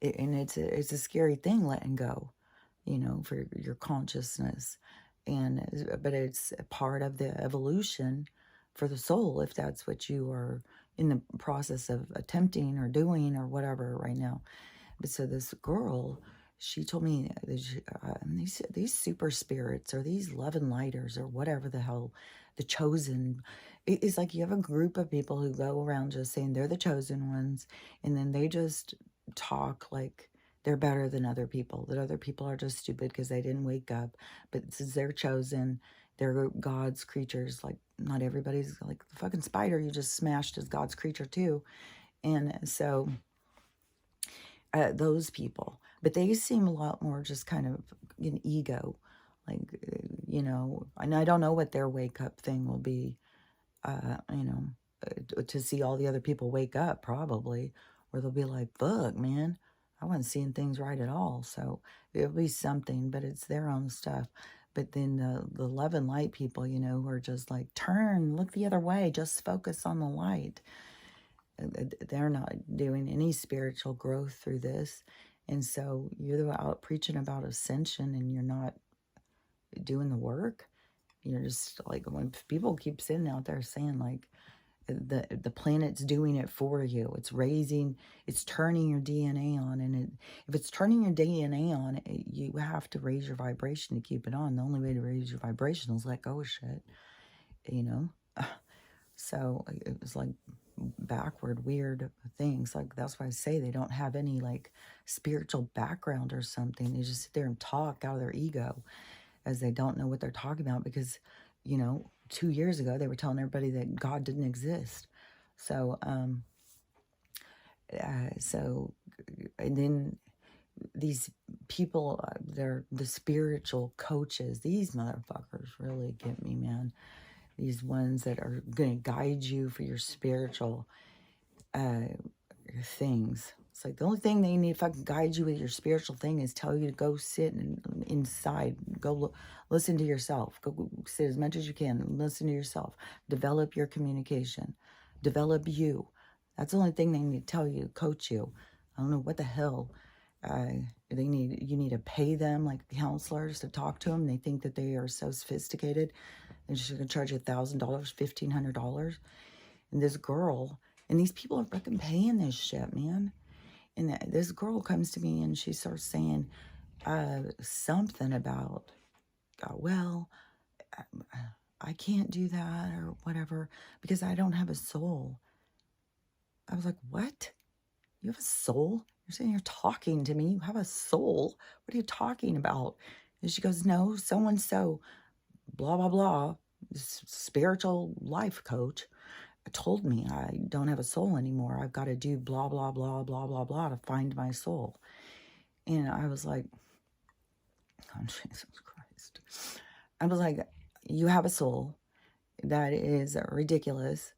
it's a scary thing, letting go, for your consciousness. But it's a part of the evolution for the soul, if that's what you are in the process of attempting or doing or whatever right now. But so this girl, she told me these super spirits or these love and lighters or whatever the hell, the chosen, it's like you have a group of people who go around just saying they're the chosen ones, and then they just talk like they're better than other people, that other people are just stupid because they didn't wake up. But since they're chosen, they're God's creatures. Like, not everybody's like the fucking spider you just smashed is God's creature too. And so those people. But they seem a lot more just kind of an ego. Like, and I don't know what their wake up thing will be, to see all the other people wake up, probably, where they'll be like, fuck, man, I wasn't seeing things right at all. So it'll be something, but it's their own stuff. But then the love and light people, who are just like, turn, look the other way, just focus on the light. They're not doing any spiritual growth through this. And so you're out preaching about ascension and you're not doing the work. You're just like, when people keep sitting out there saying like, the planet's doing it for you. It's turning your DNA on. And if it's turning your DNA on, you have to raise your vibration to keep it on. The only way to raise your vibration is let go of shit, So it was like backward, weird things. Like, that's why I say they don't have any like spiritual background or something. They just sit there and talk out of their ego, as they don't know what they're talking about, because 2 years ago they were telling everybody that God didn't exist. So and then these people, they're the spiritual coaches. These motherfuckers really get me, man. These ones that are going to guide you for your spiritual things. It's like the only thing they need to fucking guide you with your spiritual thing is tell you to go sit inside, go listen to yourself, go sit as much as you can, listen to yourself, develop your communication, develop you. That's the only thing they need to tell you, coach you. I don't know what the hell you need to pay them like counselors to talk to them. They think that they are so sophisticated. They're just going to charge you $1,000, $1,500. And this girl, and these people are fucking paying this shit, man. And this girl comes to me and she starts saying something about, well, I can't do that or whatever because I don't have a soul. I was like, what? You have a soul? You're sitting here talking to me. You have a soul? What are you talking about? And she goes, no, so-and-so, blah, blah, blah, this spiritual life coach told me I don't have a soul anymore. I've got to do blah, blah, blah, blah, blah, blah to find my soul. And I was like, oh, Jesus Christ. I was like, you have a soul. That is ridiculous.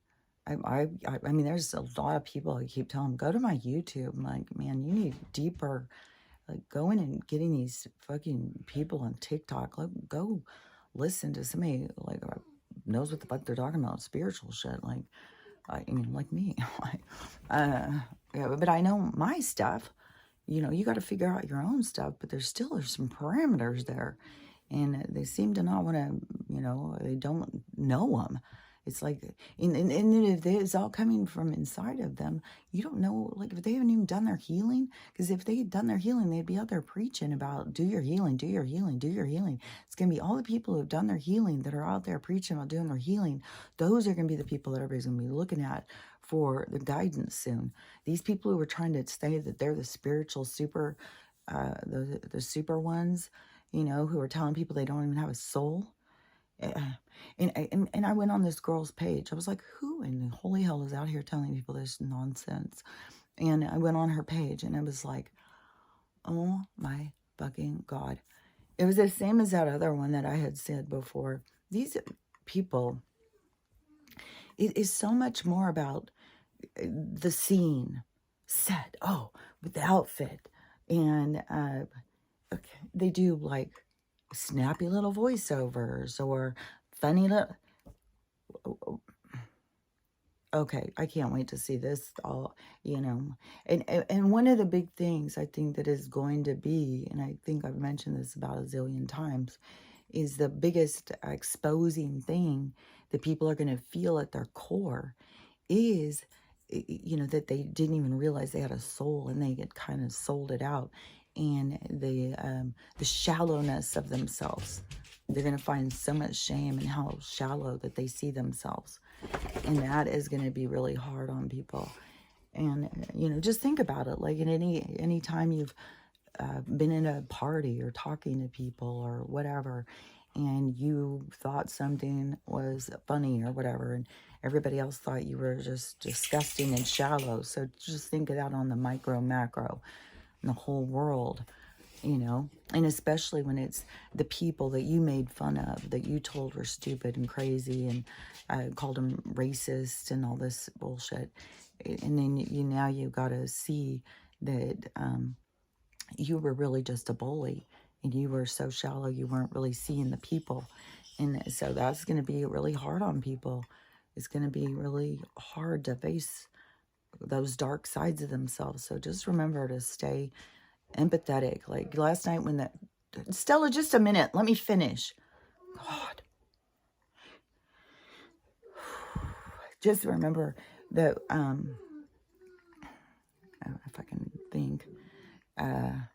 I mean, there's a lot of people I keep telling them, go to my YouTube. I'm like, man, you need deeper, like going and getting these fucking people on TikTok. Like, go listen to somebody like knows what the fuck they're talking about, spiritual shit. Like, I mean, like me. Yeah, but I know my stuff. You got to figure out your own stuff, but there's some parameters there. And they seem to not want to, they don't know them. It's like, and if it's all coming from inside of them, you don't know, like, if they haven't even done their healing. Because if they had done their healing, they'd be out there preaching about do your healing, do your healing, do your healing. It's going to be all the people who have done their healing that are out there preaching about doing their healing. Those are going to be the people that everybody's going to be looking at for the guidance soon. These people who are trying to say that they're the spiritual super, the super ones, who are telling people they don't even have a soul. And I went on this girl's page. I was like, who in the holy hell is out here telling people this nonsense? And I went on her page and I was like, oh my fucking God. It was the same as that other one that I had said before. These people, it is so much more about the scene, set, with the outfit. And okay, they do like snappy little voiceovers or funny little... Okay, I can't wait to see this all, And one of the big things I think that is going to be, and I think I've mentioned this about a zillion times, is the biggest exposing thing that people are going to feel at their core is, that they didn't even realize they had a soul and they get kind of sold it out. And the shallowness of themselves. They're going to find so much shame in how shallow that they see themselves. And that is going to be really hard on people. And, just think about it. Like in any time you've been in a party or talking to people or whatever, and you thought something was funny or whatever, and everybody else thought you were just disgusting and shallow. So just think of that on the micro, macro. in the whole world, you know, and especially when it's the people that you made fun of, that you told were stupid and crazy, and called them racist and all this bullshit. And then now you got to see that you were really just a bully, and you were so shallow you weren't really seeing the people. And so that's going to be really hard on people. It's going to be really hard to face those dark sides of themselves. So just remember to stay empathetic. Like last night when that... Stella, just a minute. Let me finish. God. Just remember that, if I can think, man.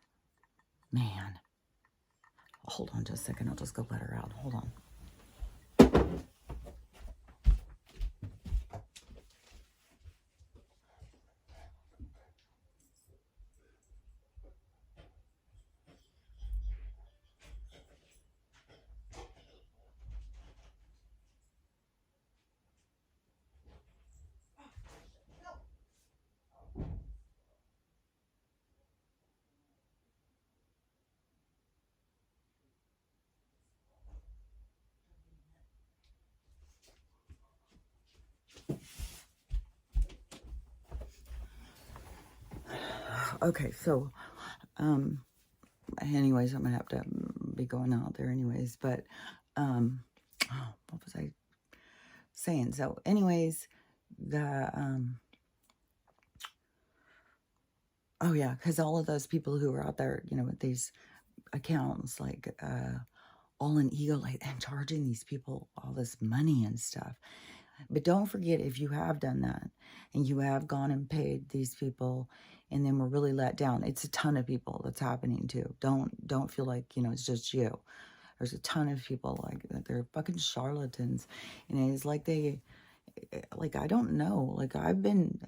Hold on just a second. I'll just go let her out. Hold on. Okay, so, anyways, I'm going to have to be going out there anyways, but, what was I saying? So, anyways, oh yeah, because all of those people who are out there, you know, with these accounts, like, all in ego, like, and charging these people all this money and stuff. But don't forget, if you have done that and you have gone and paid these people and then were really let down, it's a ton of people that's happening to. Don't feel like, you know, it's just you. There's a ton of people like they're fucking charlatans. And it's like like, I don't know. Like I've been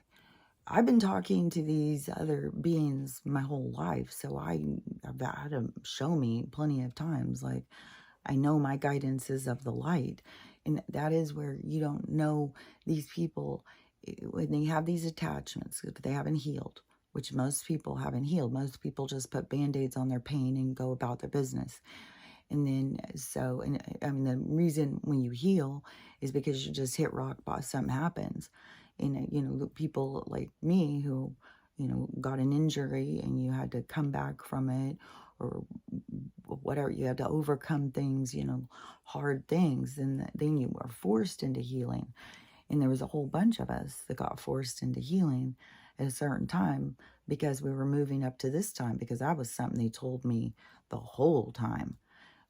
talking to these other beings my whole life. So I've had them show me plenty of times. Like, I know my guidance is of the light. And that is where you don't know these people, when they have these attachments, but they haven't healed, which most people haven't healed. Most people just put Band-Aids on their pain and go about their business. And then, I mean, the reason when you heal is because you just hit rock bottom, something happens. And, you know, people like me who, you know, got an injury and you had to come back from it, or whatever, you had to overcome things, you know, hard things, and then you were forced into healing. And there was a whole bunch of us that got forced into healing at a certain time because we were moving up to this time, because that was something they told me the whole time,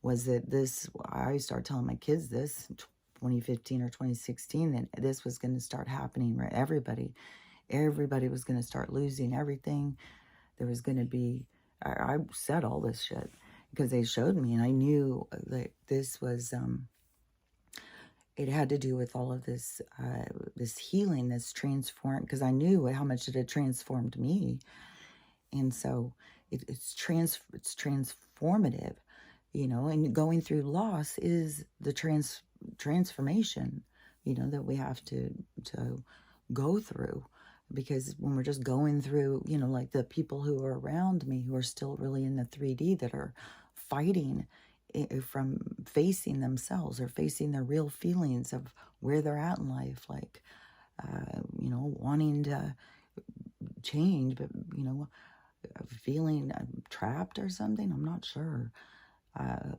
was that this, I started telling my kids this in 2015 or 2016, that this was going to start happening, right? Everybody was going to start losing everything. There was going to be, I said all this shit because they showed me, and I knew that this was, it had to do with all of this, this healing, this transform, because I knew how much it had transformed me. And so it's transformative, you know, and going through loss is the transformation, you know, that we have to go through. Because when we're just going through, you know, like the people who are around me who are still really in the 3D, that are fighting from facing themselves or facing their real feelings of where they're at in life, like, you know, wanting to change, but, you know, feeling trapped or something. I'm not sure.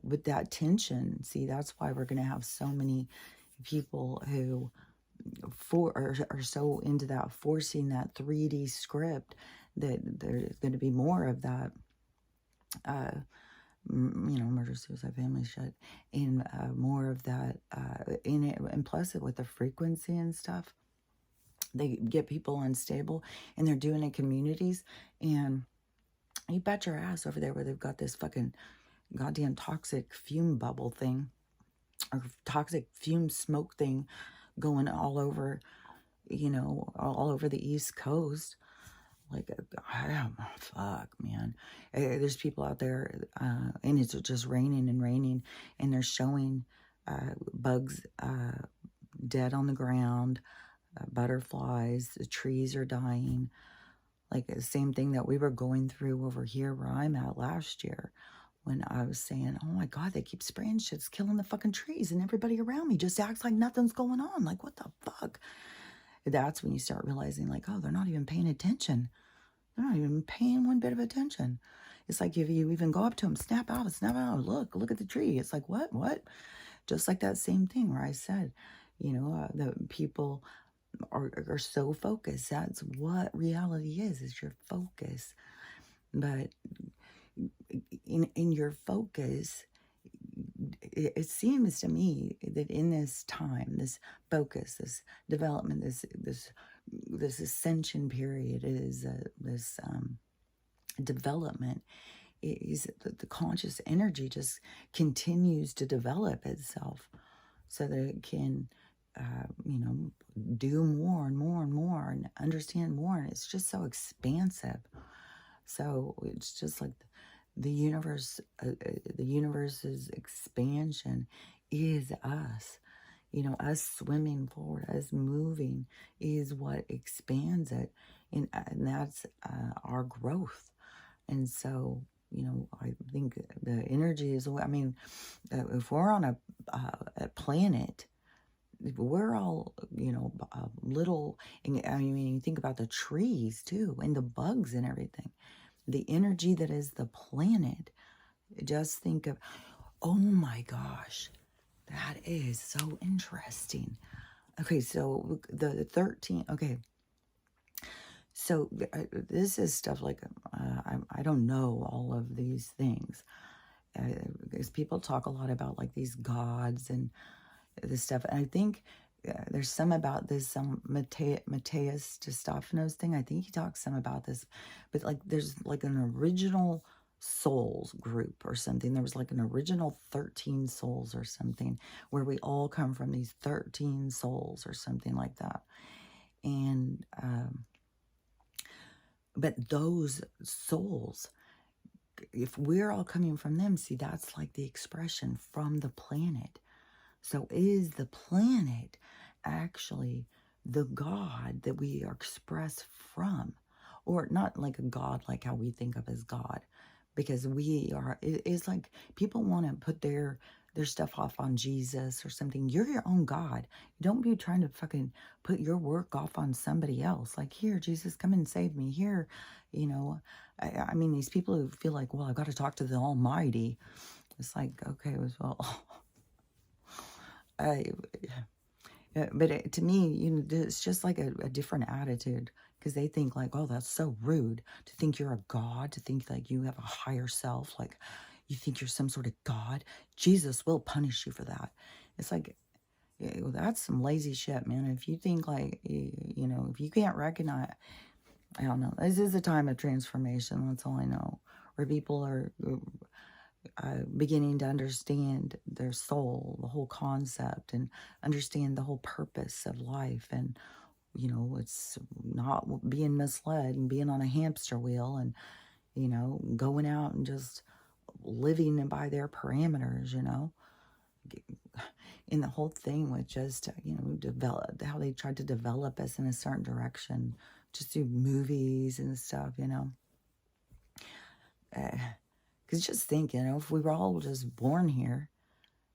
With that tension, see, that's why we're going to have so many people who are so into that, forcing that 3D script, that there's going to be more of that, you know, murder, suicide, family shit, and more of that in it. And plus it with the frequency and stuff, they get people unstable, and they're doing it in communities. And you bet your ass over there where they've got this fucking goddamn toxic fume bubble thing, or toxic fume smoke thing going all over, you know, all over the East Coast. Like, fuck, man. There's people out there, and it's just raining and raining, and they're showing bugs dead on the ground, butterflies, the trees are dying. Like the same thing that we were going through over here where I'm at last year, when I was saying, oh my God, they keep spraying shit, it's killing the fucking trees, and everybody around me just acts like nothing's going on. Like, what the fuck? That's when you start realizing, like, oh, they're not even paying attention. They're not even paying one bit of attention. It's like if you even go up to them, snap out, look at the tree. It's like, what? Just like that same thing where I said, the people are so focused. That's what reality is your focus. But in your focus, it seems to me that in this time, this focus, this development, this ascension period is this development, is the conscious energy just continues to develop itself so that it can do more and more and more and understand more, and it's just so expansive. So it's just like the universe's expansion is us. Us swimming forward, us moving is what expands it, and that's our growth. And so, I think the energy is, if we're on a planet, we're all, little, you think about the trees too, and the bugs and everything, the energy that is the planet. Just think of, oh my gosh, that is so interesting. Okay, so the 13, okay, so this is stuff like, I don't know all of these things, because people talk a lot about like these gods and this stuff. And I think there's some about this, Mateus Stephanos thing. I think he talks some about this, but like there's like an original souls group or something. There was like an original 13 souls or something, where we all come from these 13 souls or something like that. And but those souls, if we're all coming from them, see, that's like the expression from the planet. So is the planet actually the God that we are expressed from? Or not like a God like how we think of as God, because we are, it's like people want to put their stuff off on Jesus or something. You're your own God. Don't be trying to fucking put your work off on somebody else. Like, here, Jesus, come and save me. Here, I mean, these people who feel like, well, I got to talk to the Almighty. It's like, okay, well, but to me, it's just like a different attitude, because they think like, oh, that's so rude to think you're a God, to think like you have a higher self, like you think you're some sort of God. Jesus will punish you for that. It's like, that's some lazy shit, man. If you think like, if you can't recognize, I don't know. This is a time of transformation. That's all I know. Where people are beginning to understand their soul, the whole concept, and understand the whole purpose of life. And, it's not being misled and being on a hamster wheel and, going out and just living by their parameters, in the whole thing with just, develop how they tried to develop us in a certain direction, just through movies and stuff, Because just think, if we were all just born here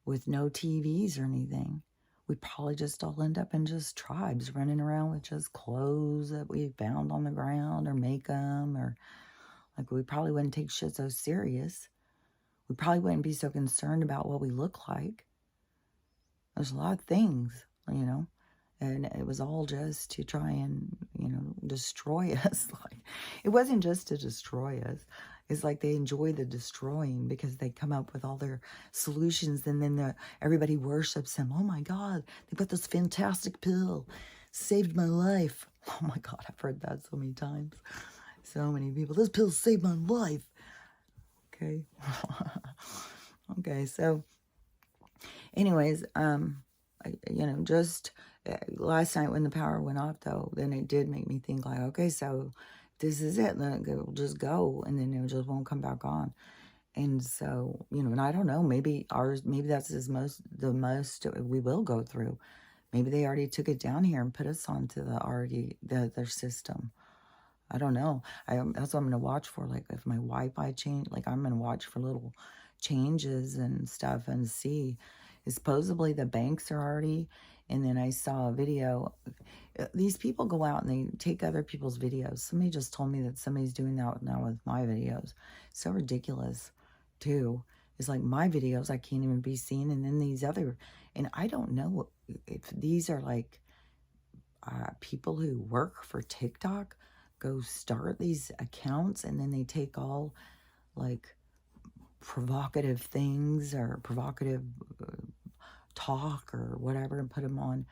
with no TVs or anything, we'd probably just all end up in just tribes running around with just clothes that we found on the ground or make them, or like we probably wouldn't take shit so serious. We probably wouldn't be so concerned about what we look like. There's a lot of things, and it was all just to try and, destroy us. Like, it wasn't just to destroy us. It's like they enjoy the destroying because they come up with all their solutions, and then everybody worships them. Oh my God, they put this fantastic pill, saved my life. Oh my God, I've heard that so many times. So many people, this pill saved my life. Okay. Okay, so anyways, just last night when the power went off, though, then it did make me think like, okay, so this is it. Then it'll just go, and then it just won't come back on. And so, and I don't know, maybe that's the most we will go through. Maybe they already took it down here and put us onto their system. I don't know. That's what I'm going to watch for. Like if my Wi-Fi change, like I'm going to watch for little changes and stuff and see. Supposedly the banks are already, and then I saw a video. These people go out and they take other people's videos. Somebody just told me that somebody's doing that now with my videos. So ridiculous, too. It's like my videos, I can't even be seen. And then these other, and I don't know if these are like people who work for TikTok go start these accounts and then they take all like provocative things or provocative talk or whatever and put them on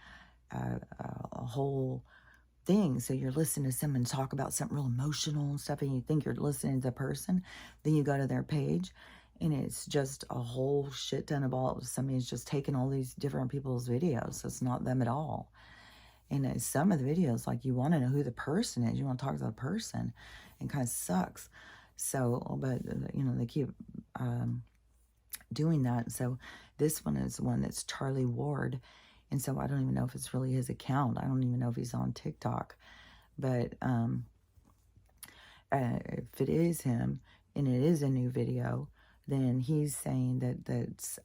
a whole thing. So you're listening to someone talk about something real emotional and stuff, and you think you're listening to the person. Then you go to their page, and it's just a whole shit ton of all. Somebody's just taking all these different people's videos. So it's not them at all. And some of the videos, like you want to know who the person is, you want to talk to the person, and kind of sucks. So, but you know, they keep doing that. So this one is one that's Charlie Ward. And so I don't even know if it's really his account. I don't even know if he's on TikTok. But if it is him and it is a new video, then he's saying that's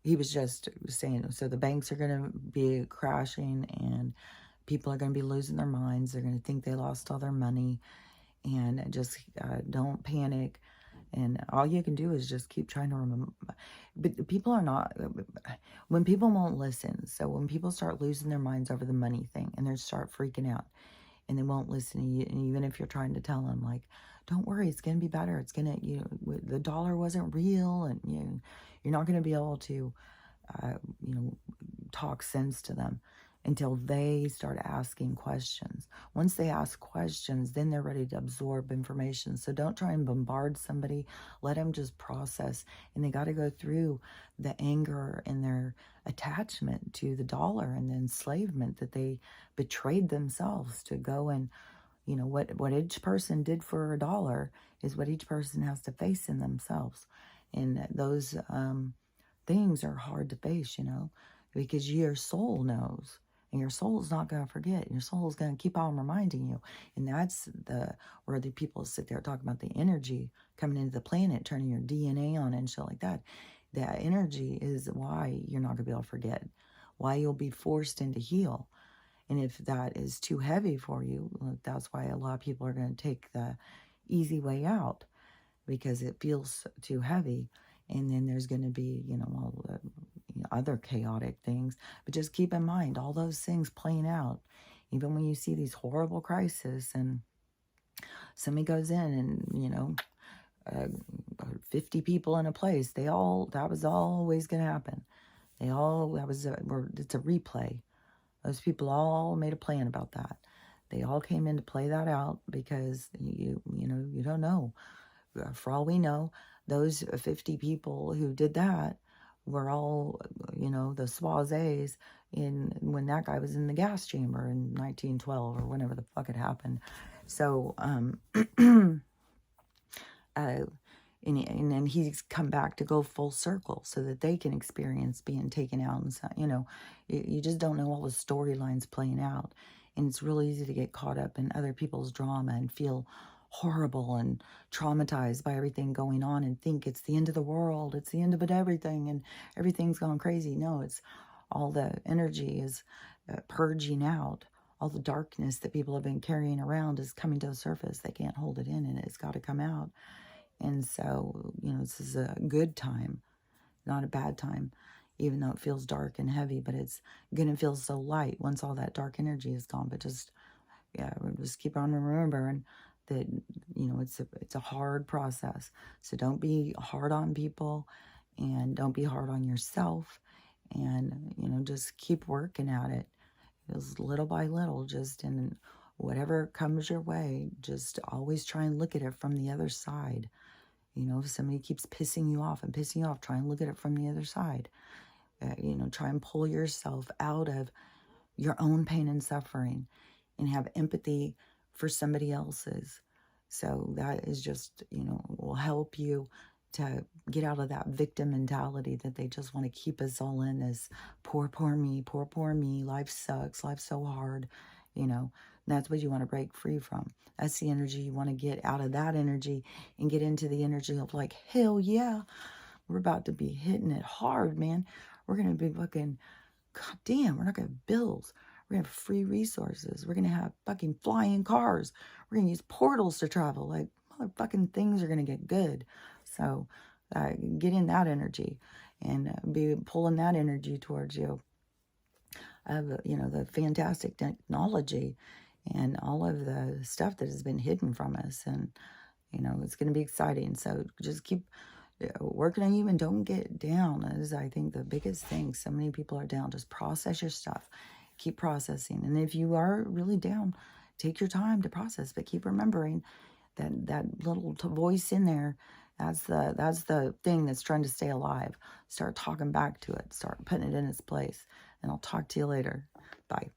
he was just saying, so the banks are going to be crashing and people are going to be losing their minds. They're going to think they lost all their money, and just don't panic. And all you can do is just keep trying to remember. But people are not, when people won't listen, so when people start losing their minds over the money thing and they start freaking out and they won't listen to you, and even if you're trying to tell them, like, don't worry, it's going to be better. It's going to, you know, the dollar wasn't real, and you know, you're not going to be able to, you know, talk sense to them until they start asking questions. Once they ask questions, then they're ready to absorb information. So don't try and bombard somebody. Let them just process. And they got to go through the anger and their attachment to the dollar and the enslavement that they betrayed themselves to go and, you know, what each person did for a dollar is what each person has to face in themselves. And those things are hard to face, you know, because your soul knows. And your soul's not going to forget. Your soul's going to keep on reminding you. And that's where the people sit there talking about the energy coming into the planet, turning your DNA on and shit like that. That energy is why you're not going to be able to forget, why you'll be forced into heal. And if that is too heavy for you, that's why a lot of people are going to take the easy way out, because it feels too heavy. And then there's going to be, you know, all the other chaotic things. But just keep in mind all those things playing out. Even when you see these horrible crises and somebody goes in and, you know, 50 people in a place, that was always going to happen. It's a replay. Those people all made a plan about that. They all came in to play that out because you know, you don't know. For all we know, those 50 people who did that were all, you know, the soisees when that guy was in the gas chamber in 1912 or whenever the fuck it happened. So, and then he's come back to go full circle so that they can experience being taken out. And, you know, you just don't know all the storylines playing out. And it's really easy to get caught up in other people's drama and feel horrible and traumatized by everything going on and think it's the end of the world. It's the end of everything and everything's going crazy. No, it's all the energy is purging out. All the darkness that people have been carrying around is coming to the surface. They can't hold it in, and it's got to come out. And so, you know, this is a good time, not a bad time, even though it feels dark and heavy, but it's going to feel so light once all that dark energy is gone. But just, yeah, just keep on remembering that, you know, it's a hard process. So don't be hard on people, and don't be hard on yourself, and, you know, just keep working at it. Just little by little, just in whatever comes your way, just always try and look at it from the other side. You know, if somebody keeps pissing you off, try and look at it from the other side. You know, try and pull yourself out of your own pain and suffering and have empathy for somebody else's. So that is just, you know, will help you to get out of that victim mentality that they just want to keep us all in this poor, poor me, life sucks, life's so hard, you know. That's what you want to break free from. That's the energy you want to get out of that energy and get into the energy of like, hell yeah, we're about to be hitting it hard, man. We're going to be fucking, god damn, we're not going to have bills. We're going to have free resources. We're going to have fucking flying cars. We're going to use portals to travel. Like, motherfucking things are going to get good. So get in that energy and be pulling that energy towards you. Of, you know, the fantastic technology and all of the stuff that has been hidden from us. And, you know, it's going to be exciting. So just keep working on you and don't get down is, I think, the biggest thing. So many people are down. Just process your stuff. Keep processing. And if you are really down, take your time to process, but keep remembering that little voice in there. That's the thing that's trying to stay alive. Start talking back to it. Start putting it in its place. And I'll talk to you later. Bye.